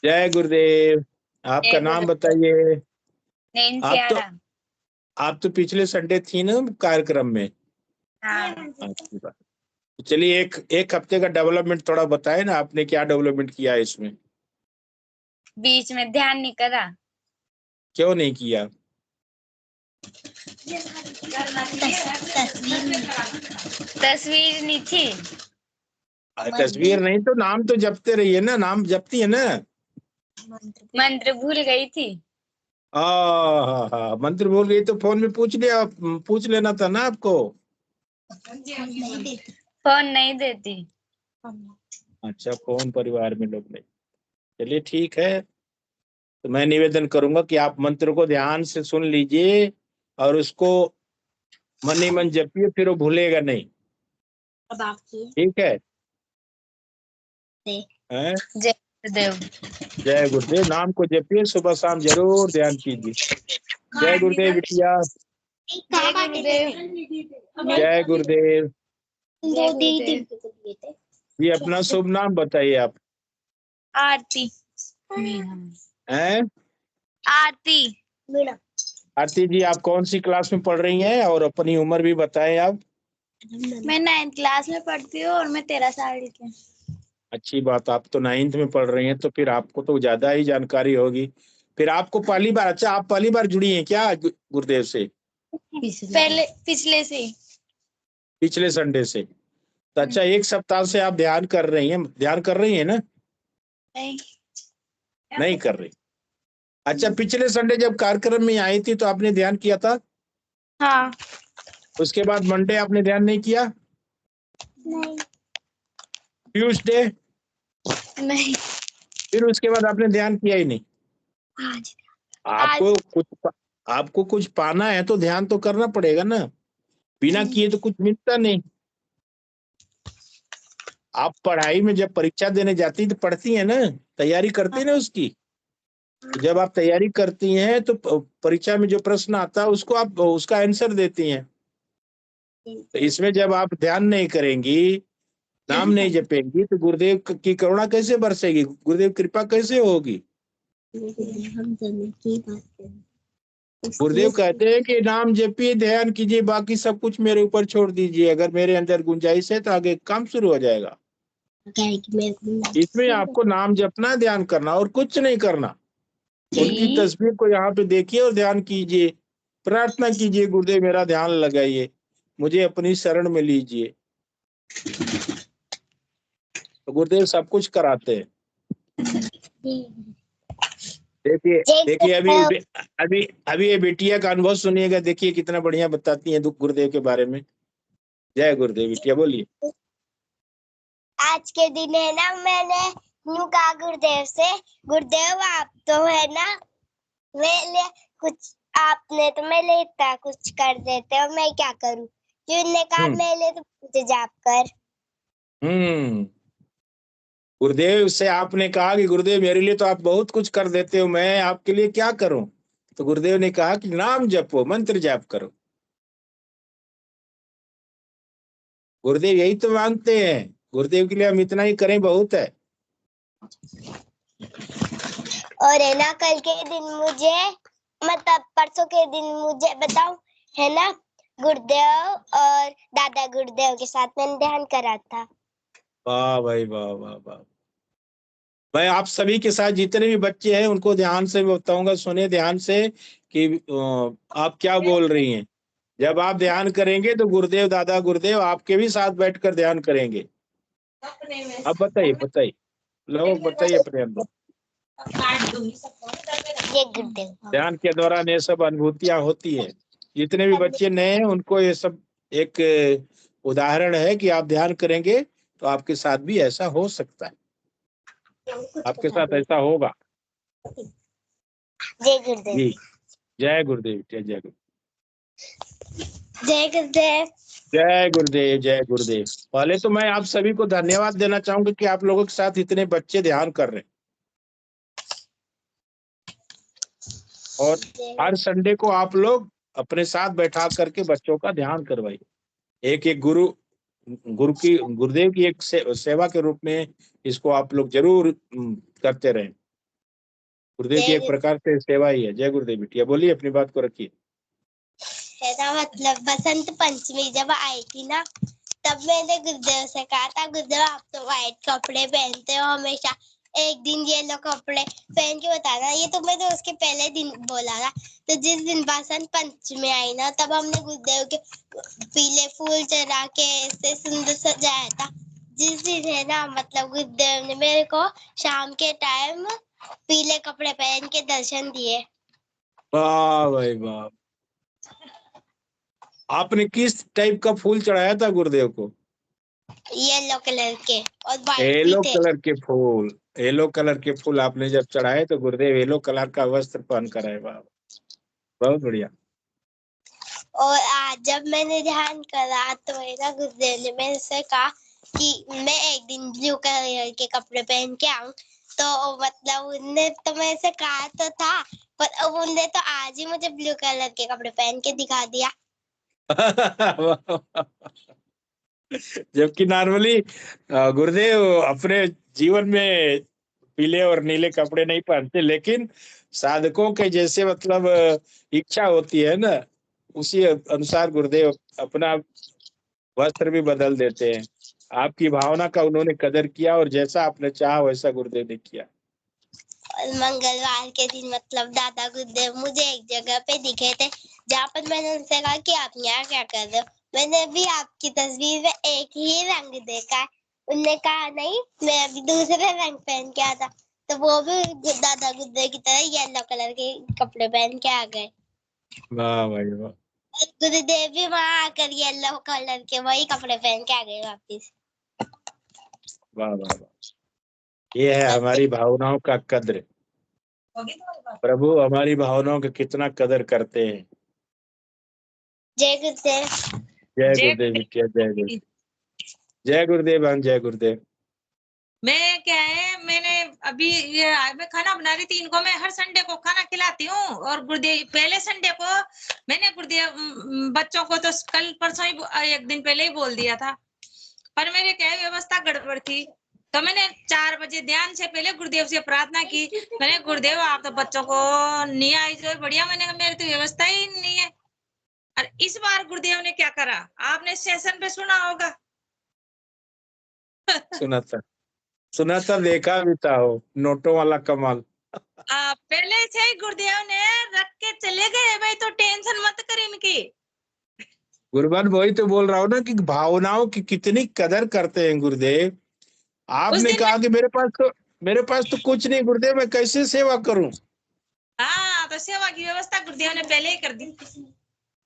जय गुरुदेव। आपका जय नाम गुरुदेव। बताइए। नैन्सी आप तो पिछले संडे थी ना कार्यक्रम में। हाँ। अच्छी बात। तो चलिए एक हफ्ते का डेवलपमेंट थोड़ा बताए ना, आपने क्या डेवलपमेंट किया है इसमें। बीच में ध्यान नहीं करा। क्यों नहीं किया? तस्वीर नहीं थी। तस्वीर नहीं तो नाम तो जपते रहिए ना, नाम जपती है ना। मंत्र भूल गई थी। हाँ, मंत्र भूल गई तो फोन में पूछ लेना था ना आपको। फोन नहीं देती। अच्छा, फोन परिवार में लोग नहीं। चलिए ठीक है, तो मैं निवेदन करूंगा कि आप मंत्र को ध्यान से सुन लीजिए और उसको मन ही मन जपिए, फिर वो भूलेगा नहीं। ठीक है? हैं? जय गुरुदेव। जय गुरुदेव। नाम को जपिए, सुबह शाम जरूर ध्यान कीजिए। जय गुरुदेव बिटिया। जय गुरुदेव। जय गुरुदेव। जय गुरुदेव। ये अपना शुभ नाम बताइए आप। आरती। हैं? आरती। आरती जी, आप कौन सी क्लास में पढ़ रही हैं और अपनी उम्र भी बताएं आप। मैं 9th क्लास में पढ़ती हूँ और मैं 13 साल की हूँ। अच्छी बात, आप तो 9th में पढ़ रही हैं तो फिर आपको तो ज्यादा ही जानकारी होगी। फिर आपको पहली बार, अच्छा आप पहली बार जुड़ी हैं क्या गुरुदेव से? पहले पिछले से। पिछले संडे से? तो अच्छा, एक सप्ताह से आप ध्यान कर रही हैं ना? नहीं। नहीं कर रही। अच्छा, पिछले संडे जब कार्यक्रम में आई थी तो आपने ध्यान किया था? हाँ। उसके बाद मंडे आपने ध्यान नहीं किया? नहीं। ट्यूसडे? नहीं। फिर उसके बाद आपने ध्यान किया ही नहीं? आज। आपको कुछ पाना है तो ध्यान तो करना पड़ेगा ना, बिना किए तो कुछ मिलता नहीं। आप पढ़ाई में जब परीक्षा देने जाती तो पढ़ती है ना, तैयारी करती है ना उसकी। तो जब आप तैयारी करती हैं तो परीक्षा में जो प्रश्न आता है उसको आप उसका आंसर देती हैं। तो इसमें जब आप ध्यान नहीं करेंगी, नाम नहीं जपेंगी, तो गुरुदेव की करुणा कैसे बरसेगी, गुरुदेव कृपा कैसे होगी? गुरुदेव कहते हैं कि नाम जपिए, ध्यान कीजिए, बाकी सब कुछ मेरे ऊपर छोड़ दीजिए। अगर मेरे अंदर गुंजाइश है तो आगे काम शुरू हो जाएगा। इसमें आपको नाम जपना, ध्यान करना और कुछ नहीं करना। उनकी तस्वीर को यहाँ पे देखिए और ध्यान कीजिए, प्रार्थना कीजिए, गुरुदेव मेरा ध्यान लगाइए, मुझे अपनी शरण में लीजिए। तो गुरुदेव सब कुछ कराते हैं। देखिए अभी ये बिटिया का अनुभव सुनिएगा, देखिए कितना बढ़िया बताती है गुरुदेव के बारे में। जय गुरुदेव बिटिया, बोलिए। आज के दिन है ना, मैंने यूं कहा गुरुदेव से, गुरुदेव आप तो है ना मेरे कुछ, आपने तो मेरे लिए इतना कुछ कर देते हो, मैं क्या करूं। जिनने कहा मेरे लिए तो मुझे जाप कर। गुरुदेव से आपने कहा कि गुरुदेव मेरे लिए तो आप बहुत कुछ कर देते हो, मैं आपके लिए क्या करूं? तो गुरुदेव ने कहा कि नाम जपो, मंत्र जाप करो। गुरुदेव यही तो मांगते हैं, गुरुदेव के लिए हम इतना ही करें बहुत है। और है ना, कल के दिन मुझे, मतलब परसों के दिन मुझे बताऊं, है ना, गुरुदेव और दादा गुरुदेव के साथ मैंने ध्यान करा था। वाह भाई वाह वाह वाह। मैं आप सभी के साथ जितने भी बच्चे हैं उनको ध्यान से बताऊंगा, सुने ध्यान से कि आप क्या बोल रही हैं। जब आप ध्यान करेंगे तो गुरुदेव, दादा गुरुदेव आपके भी साथ बैठकर ध्यान करेंगे। अब बताइए लोग, बताइए अपने अंदर। ध्यान के दौरान ये सब अनुभूतियां होती है। जितने भी बच्चे नए हैं उनको ये सब एक उदाहरण है कि आप ध्यान करेंगे तो आपके साथ भी ऐसा हो सकता है, आपके साथ ऐसा होगा। जय गुरुदेव। जी, जय गुरुदेव, जय गुरुदेव। जय गुरुदेव। जय गुरुदेव, जय गुरुदेव। पहले तो मैं आप सभी को धन्यवाद देना चाहूंगा कि आप लोगों के साथ इतने बच्चे ध्यान कर रहे हैं, और हर संडे को आप लोग अपने साथ बैठा करके बच्चों का ध्यान करवाइए। एक एक गुरुदेव की एक सेवा के रूप में इसको आप लोग जरूर करते रहें। गुरुदेव की एक प्रकार से सेवा ही है। जय गुरुदेव। बिटिया बोलिए, अपनी बात को रखिए। है ना, मतलब बसंत पंचमी जब आई थी ना, तब मैंने गुरुदेव से कहा था, गुरुदेव आप तो व्हाइट कपड़े पहनते हो हमेशा, एक दिन येलो कपड़े पहन के बताना। ये तो मैंने उसके पहले दिन बोला था। तो जिस दिन बसंत पंचमी आई ना, तब हमने गुरुदेव के पीले फूल चढ़ा के ऐसे सुंदर सजाया था। जिस दिन है ना, मतलब गुरुदेव ने मेरे को शाम के टाइम पीले कपड़े पहन के दर्शन दिए। वाह भाई वाह। आपने किस टाइप का फूल चढ़ाया था गुरुदेव को? येलो कलर के और व्हाइट भी येलो थे। कलर के फूल, येलो कलर के फूल आपने जब चढ़ाए तो गुरुदेव येलो कलर का वस्त्र पहन कर आए। वाह, बहुत बढ़िया। और आज जब मैंने ध्यान करा तो है ना, गुरुदेव ने मेरे से कहा कि मैं एक दिन ब्लू कलर के कपड़े पहन के आऊं। तो मतलब उनने तो मेरे से कहा तो था, पर अब उनने तो आज ही मुझे ब्लू कलर के कपड़े पहन के दिखा दिया। जबकि नॉर्मली गुरुदेव अपने जीवन में पीले और नीले कपड़े नहीं पहनते, लेकिन साधकों के जैसे मतलब इच्छा होती है ना, उसी अनुसार गुरुदेव अपना वस्त्र भी बदल देते हैं। आपकी भावना का उन्होंने कदर किया और जैसा आपने चाहा वैसा गुरुदेव ने किया। और मंगलवार के दिन मतलब दादा गुरुदेव मुझे एक जगह पे दिखे थे, जहाँ पर मैंने उनसे कहा कि आप यहाँ क्या कर रहे हो। मैंने भी आपकी तस्वीर में एक ही रंग देखा है। उनने कहा नहीं, मैं अभी दूसरे रंग पहन के आया था। तो वो भी दादा गुरुदेव की तरह येलो कलर के कपड़े पहन के आ गए। वाह भाई वाह। और गुरुदेव भी वहाँ आकर येलो कलर के वही कपड़े पहन के आ गए वापिस। वाह वाह वाह। ये है हमारी भावनाओं का कद्र। प्रभु हमारी भावनाओं का कितना कदर करते हैं। जय गुरुदेव। जय गुरुदेव बिटिया, जय गुरुदेव। जय गुरुदेव बहन, जय गुरुदेव। मैं क्या है, मैंने अभी ये मैं खाना बना रही थी, इनको मैं हर संडे को खाना खिलाती हूँ। और गुरुदेव पहले संडे को मैंने गुरुदेव बच्चों को तो कल परसों ही एक दिन पहले ही बोल दिया था, पर मेरे क्या व्यवस्था गड़बड़ थी। तो मैंने 4 बजे ध्यान से पहले गुरुदेव से प्रार्थना की। मैंने गुरुदेव आप तो बच्चों को नहीं आई जो बढ़िया, मैंने कहा मेरी तो व्यवस्था ही नहीं है। और इस बार गुरुदेव ने क्या करा, आपने सेशन पे सुना होगा। सुना था, देखा भी था वो नोटों वाला कमाल। पहले से ही गुरुदेव ने रख के चले गए, भाई तो टेंशन मत कर इनकी। गुरुबान वही तो बोल रहा हूँ ना कि भावनाओं की कितनी कदर करते हैं गुरुदेव। आपने कहा कि मेरे पास तो कुछ नहीं गुरुदेव, मैं कैसे सेवा करूं। हाँ, तो सेवा की व्यवस्था गुरुदेव ने पहले ही कर दी।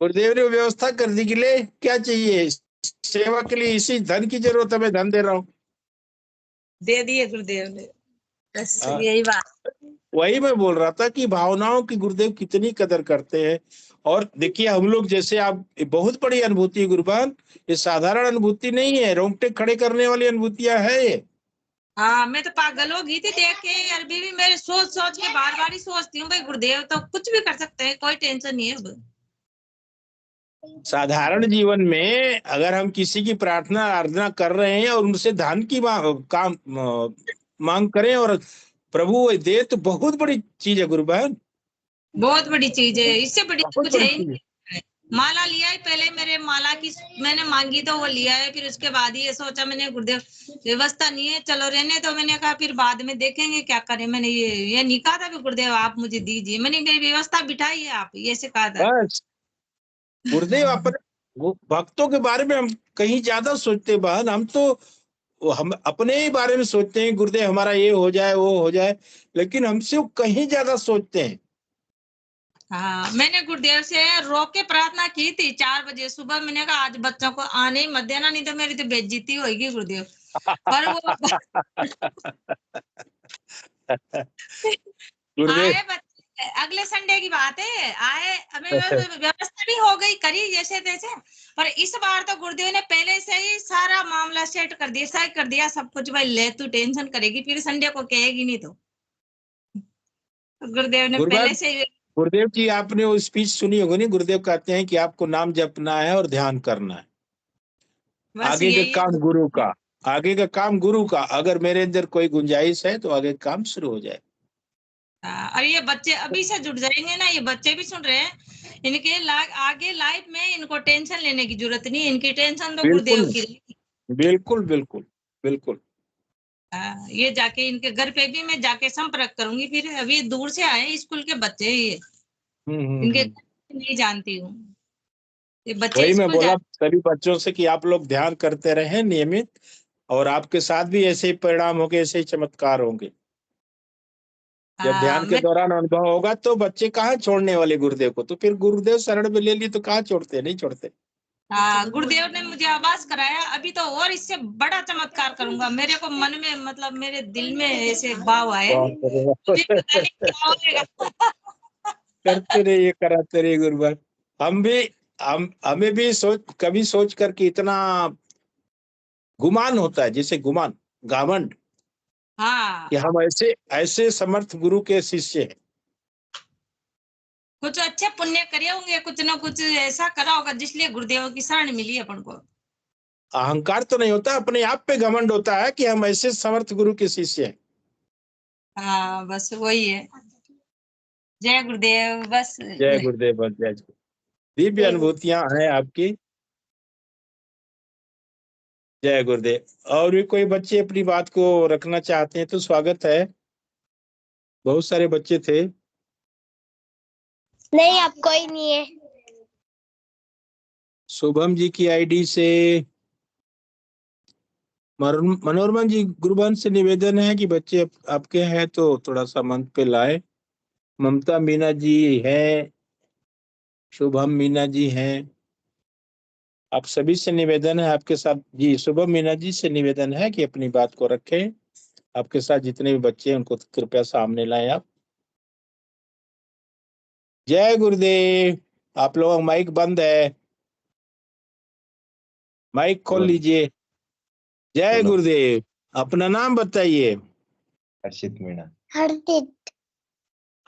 गुरुदेव ने व्यवस्था कर दी कि ले क्या चाहिए, सेवा के लिए इसी धन की जरूरत है, मैं धन दे रहा हूँ। दे दिए गुरुदेव ने, बस यही बात। वही मैं बोल रहा था कि भावनाओं की गुरुदेव कितनी कदर करते हैं। और देखिए हम लोग जैसे, आप बहुत बड़ी अनुभूति है गुरुबान, ये साधारण अनुभूति नहीं है, रोंगटे खड़े करने वाली अनुभूतियां है ये। हाँ, मैं तो पागल हो गई थी देख के। अभी भी मेरे सोच के बार बार ही सोचती हूँ, भाई गुरुदेव तो कुछ भी कर सकते हैं, कोई टेंशन नहीं है अब। साधारण जीवन में अगर हम किसी की प्रार्थना आराधना कर रहे हैं और उनसे धन की मांग करें और प्रभु दे, तो बहुत बड़ी चीज है गुरु बहन, बहुत बड़ी चीज है, इससे बड़ी बहुत कुछ बड़ी है ही चीज नहीं। है। माला लिया है पहले, मेरे माला की मैंने मांगी तो वो लिया है। फिर उसके बाद ये सोचा मैंने गुरुदेव व्यवस्था नहीं है, चलो रहने तो। मैंने कहा फिर बाद में देखेंगे क्या करें। मैंने ये नहीं कहा था कि गुरुदेव आप मुझे दीजिए, मैंने व्यवस्था बिठाई है आप, ये से कहा था। बस गुरुदेव अपने भक्तों के बारे में हम कहीं ज्यादा सोचते हैं बहन। हम अपने ही बारे में सोचते हैं, गुरुदेव हमारा ये हो जाए वो हो जाए, लेकिन हमसे वो कहीं ज्यादा सोचते हैं। हाँ, मैंने गुरुदेव से रो के प्रार्थना की थी 4 बजे सुबह। मैंने कहा आज बच्चों को आने ही मत देना, नहीं तो मेरी तो बेइज्जती होगी गुरुदेव। पर वो गुरुदेव आए बच्चे अगले संडे की बात है, आए हमें व्यवस्था भी हो गई करी जैसे तैसे, पर इस बार तो गुरुदेव ने पहले से ही सारा मामला सेट कर दिया, सही कर दिया सब कुछ। भाई ले तू टेंशन करेगी, फिर संडे को कहेगी नहीं। तो गुरुदेव ने गुरुवार पहले से ही गुरुदेव की आपने वो स्पीच सुनी होगी नहीं? गुरुदेव कहते हैं कि आपको नाम जपना है और ध्यान करना है। बस आगे का यही काम गुरु का, आगे का काम गुरु का। अगर मेरे अंदर कोई गुंजाइश है तो आगे काम शुरू हो जाए। और ये बच्चे अभी से जुड़ जाएंगे ना, ये बच्चे भी सुन रहे हैं, इनके आगे लाइफ में इनको टेंशन लेने की जरूरत नहीं, इनकी टेंशन तो गुरुदेव की रहेगी। बिल्कुल बिल्कुल बिल्कुल। ये जाके इनके घर पे भी मैं जाके संपर्क करूंगी। फिर अभी दूर से आए स्कूल के बच्चे, ये इनके नहीं जानती हूँ, ये बच्चे वही मैं स्कूल बोला सभी बच्चों से कि आप लोग ध्यान करते रहें नियमित, और आपके साथ भी ऐसे ही परिणाम होंगे, ऐसे ही चमत्कार होंगे। जब ध्यान के दौरान अनुभव होगा तो बच्चे कहाँ छोड़ने वाले गुरुदेव को? तो फिर गुरुदेव शरण में ले ली तो कहाँ छोड़ते? नहीं छोड़ते। गुरुदेव ने मुझे आभास कराया, अभी तो और इससे बड़ा चमत्कार करूंगा। मेरे को मन में मतलब मेरे दिल में ऐसे भाव आए, मुझे पता नहीं क्या होगा। करते रहिए, कराते रहिए गुरुवर। हमें भी कभी सोच करके इतना गुमान होता है, जैसे गुमान, घमंड, हाँ, कि हम ऐसे ऐसे समर्थ गुरु के शिष्य हैं। कुछ अच्छे पुण्य करे होंगे, कुछ ना कुछ ऐसा करा होगा जिसलिए गुरुदेव की शरण मिली अपन को। अहंकार तो नहीं होता, अपने आप पे घमंड होता है कि हम ऐसे समर्थ गुरु के शिष्य हैं। हाँ, बस वही है। जय गुरुदेव। बस जय गुरुदेव, बस जय गुरुदेव। दिव्य अनुभूतियां हैं आपकी। जय गुरुदेव। और भी कोई बच्चे अपनी बात को रखना चाहते हैं तो स्वागत है। बहुत सारे बच्चे थे। नहीं, अब कोई नहीं है। शुभम जी की आईडी से मनोरमा जी, गुरुबंद से निवेदन है कि बच्चे आपके हैं तो थोड़ा सा मंच पे लाए। ममता मीना जी हैं, शुभम मीना जी हैं, आप सभी से निवेदन है आपके साथ जी। शुभम मीना जी से निवेदन है कि अपनी बात को रखें। आपके साथ जितने भी बच्चे हैं उनको कृपया सामने लाएं आप। जय गुरुदेव। आप लोगों का माइक बंद है, माइक खोल लीजिए। जय गुरुदेव। अपना नाम बताइए। हर्षित मीणा। हर्षित।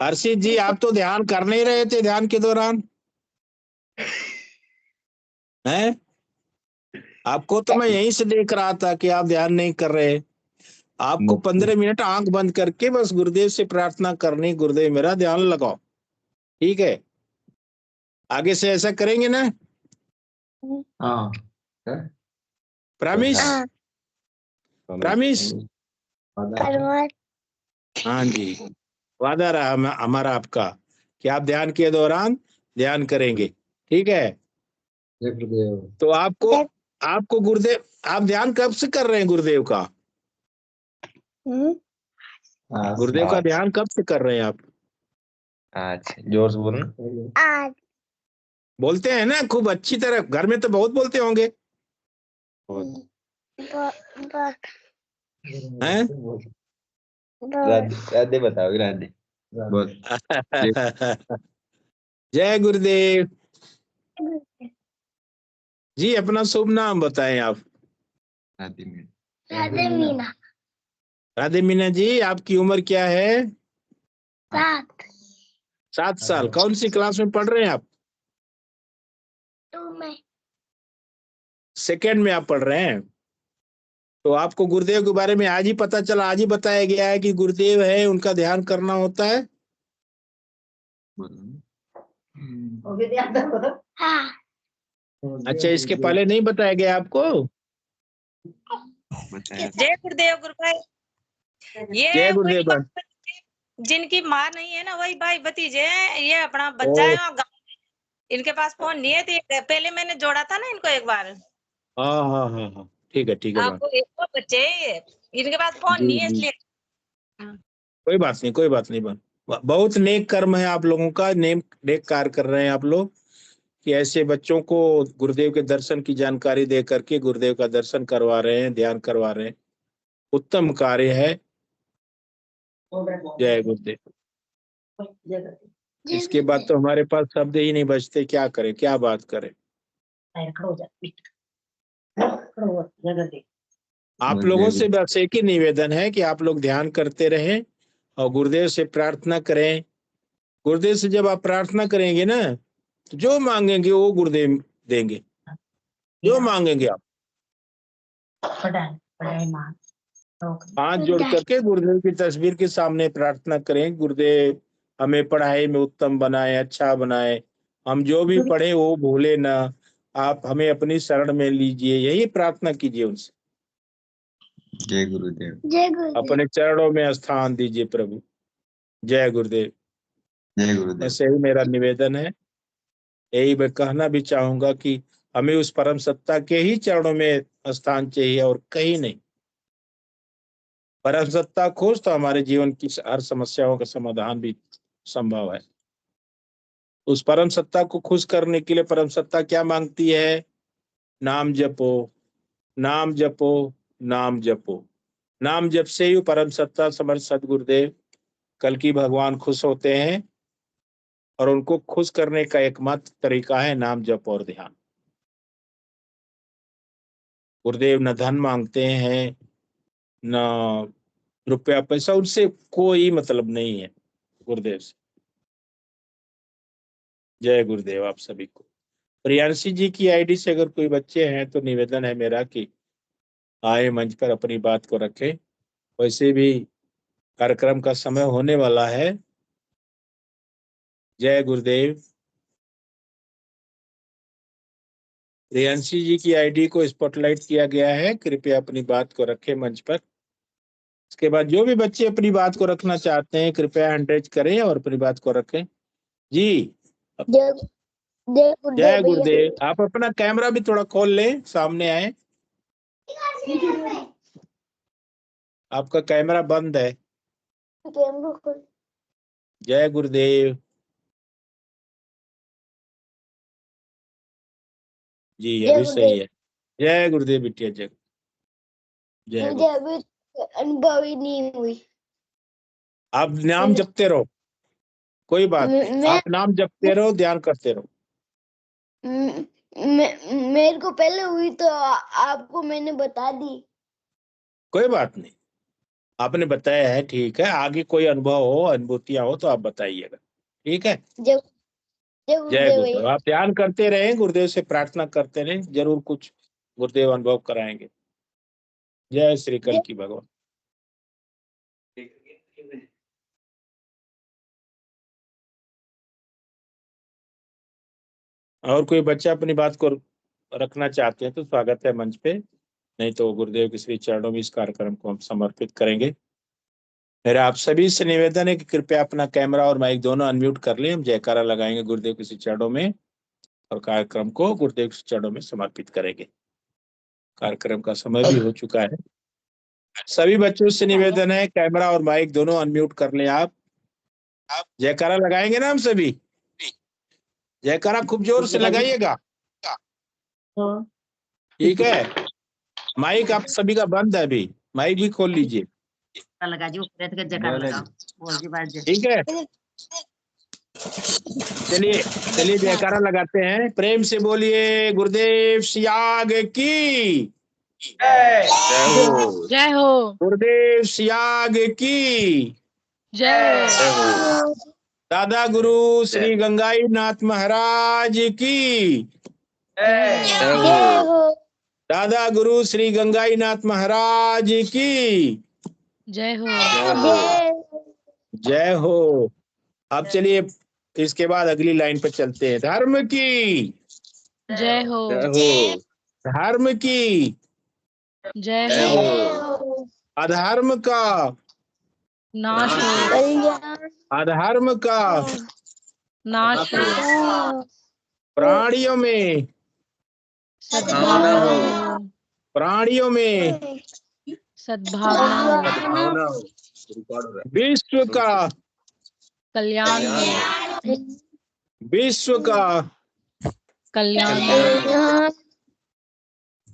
हर्षित जी, आप तो ध्यान कर नहीं रहे थे ध्यान के दौरान, हैं? आपको तो मैं यहीं से देख रहा था कि आप ध्यान नहीं कर रहे। आपको 15 मिनट आंख बंद करके बस गुरुदेव से प्रार्थना करनी, गुरुदेव मेरा ध्यान लगाओ, ठीक है? आगे से ऐसा करेंगे ना? हाँ। प्रॉमिस? प्रॉमिस? हाँ जी, वादा रहा हमारा आपका कि आप ध्यान के दौरान ध्यान करेंगे, ठीक है? तो आपको गुरुदेव, आप ध्यान कब से कर रहे हैं गुरुदेव का? गुरुदेव का ध्यान कब से कर रहे हैं आप? आज। जोर से बोलना। आज। बोलते हैं ना खूब अच्छी तरह, घर में तो बहुत बोलते होंगे, हैं? राधे बताओ, राधे बोल। जय गुरुदेव जी। अपना शुभ नाम बताएं आप। राधे मीणा। राधे मीना। राधे मीना जी, आपकी उम्र क्या है? 7। 7 साल। कौन सी क्लास में पढ़ रहे हैं आप? 2 में। सेकेंड में आप पढ़ रहे हैं। तो आपको गुरुदेव के बारे में आज ही पता चला, आज ही बताया गया है कि गुरुदेव है, उनका ध्यान करना होता है? हाँ। अच्छा, इसके पहले नहीं बताया गया आपको? जय गुरुदेव। गुरु भाई, जय ये गुरुदेव। जिनकी माँ नहीं है ना वही भाई भतीजे हैं, ये अपना बच्चा है और इनके पास फोन नहीं है। तो पहले मैंने जोड़ा था ना इनको एक बार। हाँ हाँ हाँ हाँ, ठीक है ठीक है। आपको एक और बच्चे हैं, इनके पास फोन नहीं है इसलिए। कोई बात नहीं, कोई बात नहीं। बहुत नेक कर्म है आप लोगों का, नेक कार्य कर रहे हैं आप लोग कि ऐसे बच्चों को गुरुदेव के दर्शन की जानकारी दे करके गुरुदेव का दर्शन करवा रहे हैं, ध्यान करवा रहे हैं। उत्तम कार्य है। जय गुरुदेव। इसके बाद तो हमारे पास शब्द ही नहीं बचते, क्या करें, क्या बात करें। आप लोगों से बस एक ही निवेदन है कि आप लोग ध्यान करते रहें और गुरुदेव से प्रार्थना करें। गुरुदेव से जब आप प्रार्थना करेंगे ना, तो जो मांगेंगे वो गुरुदेव देंगे, जो मांगेंगे आप। हाथ जोड़ करके गुरुदेव की तस्वीर के सामने प्रार्थना करें, गुरुदेव हमें पढ़ाई में उत्तम बनाए, अच्छा बनाए, हम जो भी पढ़े वो भूले ना, आप हमें अपनी शरण में लीजिए, यही प्रार्थना कीजिए उनसे। जय गुरुदेव। जय गुरुदेव। अपने चरणों में स्थान दीजिए प्रभु। जय गुरुदेव। जय गुरुदेव। बस यही मेरा निवेदन है, यही मैं कहना भी चाहूंगा कि हमें उस परम सत्ता के ही चरणों में स्थान चाहिए और कहीं नहीं। परम सत्ता खोज तो हमारे जीवन की हर समस्याओं का समाधान भी संभव है। उस परम सत्ता को खुश करने के लिए परम सत्ता क्या मांगती है? नाम जपो, नाम जपो, नाम जपो। नाम जप से ही परम सत्ता समर्थ सदगुरुदेव कल की भगवान खुश होते हैं, और उनको खुश करने का एकमात्र तरीका है नाम जप और ध्यान। गुरुदेव न धन मांगते हैं, न रुपया पैसा, उनसे कोई मतलब नहीं है गुरुदेव से। जय गुरुदेव आप सभी को। प्रियांशी जी की आईडी से अगर कोई बच्चे हैं तो निवेदन है मेरा कि आए मंच पर अपनी बात को रखें। वैसे भी कार्यक्रम का समय होने वाला है। जय गुरुदेव। प्रियांशी जी की आईडी को स्पॉटलाइट किया गया है, कृपया अपनी बात को रखें मंच पर। इसके बाद जो भी बच्चे अपनी बात को रखना चाहते हैं कृपया हैंड रेज करें और अपनी बात को रखें। जी जय गुरुदेव। आप अपना कैमरा भी थोड़ा खोल लें, सामने आए। आपका कैमरा बंद है। जय गुरुदेव। जी अभी सही है। जय गुरुदेव बिटिया। जय जय मुझे अभी अनुभव ही नहीं हुई। आप नाम जपते रहो, कोई बात नहीं, आप नाम जपते रहो, ध्यान करते रहो। मेरे को पहले हुई तो आपको मैंने बता दी। कोई बात नहीं, आपने बताया है, ठीक है। आगे कोई अनुभव हो, अनुभूतियां हो तो आप बताइएगा, ठीक है। जय जय गुरुदेव। आप ध्यान करते रहें, गुरुदेव से प्रार्थना करते रहें, जरूर कुछ गुरुदेव अनुभव कराएंगे। जय श्री कल की भगवान। और कोई बच्चा अपनी बात को रखना चाहते हैं तो स्वागत है मंच पे, नहीं तो गुरुदेव के श्री चरणों में इस कार्यक्रम को हम समर्पित करेंगे। मेरा आप सभी से निवेदन है कि कृपया अपना कैमरा और माइक दोनों अनम्यूट कर लें। हम जयकारा लगाएंगे गुरुदेव के श्री चरणों में और कार्यक्रम को गुरुदेव के चरणों में समर्पित करेंगे। कार्यक्रम का समय भी हो चुका है। सभी बच्चों से निवेदन है कैमरा और माइक दोनों अनम्यूट कर लें। आप जयकारा लगाएंगे ना? हम सभी जयकारा खूब जोर से लगाइएगा, ठीक है। माइक आप सभी का बंद है, अभी माइक भी खोल लीजिए, ठीक है। चलिए चलिए जयकारा लगाते हैं। प्रेम से बोलिए गुरुदेव सियाग की जय हो। जय हो। गुरुदेव सियाग की जय हो। दादा गुरु श्री गंगाई नाथ महाराज की जय हो। दादा गुरु श्री गंगाई नाथ महाराज की जय हो। जय हो। अब चलिए इसके बाद अगली लाइन पर चलते हैं। धर्म की जय हो। जय हो। धर्म की जय जय हो। हो। अधर्म का नाश हो। अधर्म का नाश हो। प्राणियों में सद्भावना हो। प्राणियों में सद्भावना हो। विश्व का कल्याण हो। विश्व का कल्याण हो।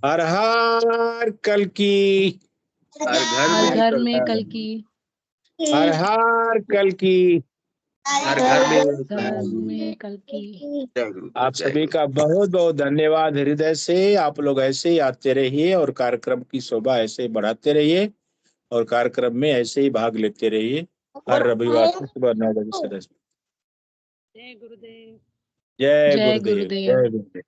हर हर कल की हर घर में कल की हर हर कल की हर घर में कल की जय गुरु। आप सभी का बहुत बहुत धन्यवाद हृदय से। आप लोग ऐसे ही आते रहिए और कार्यक्रम की शोभा ऐसे ही बढ़ाते रहिए और कार्यक्रम में ऐसे ही भाग लेते रहिए हर रविवार को सुबह 9 बजे से 10 बजे। जय गुरुदेव। जय जय गुरुदेव। गुरुदेव। जय गुरुदेव।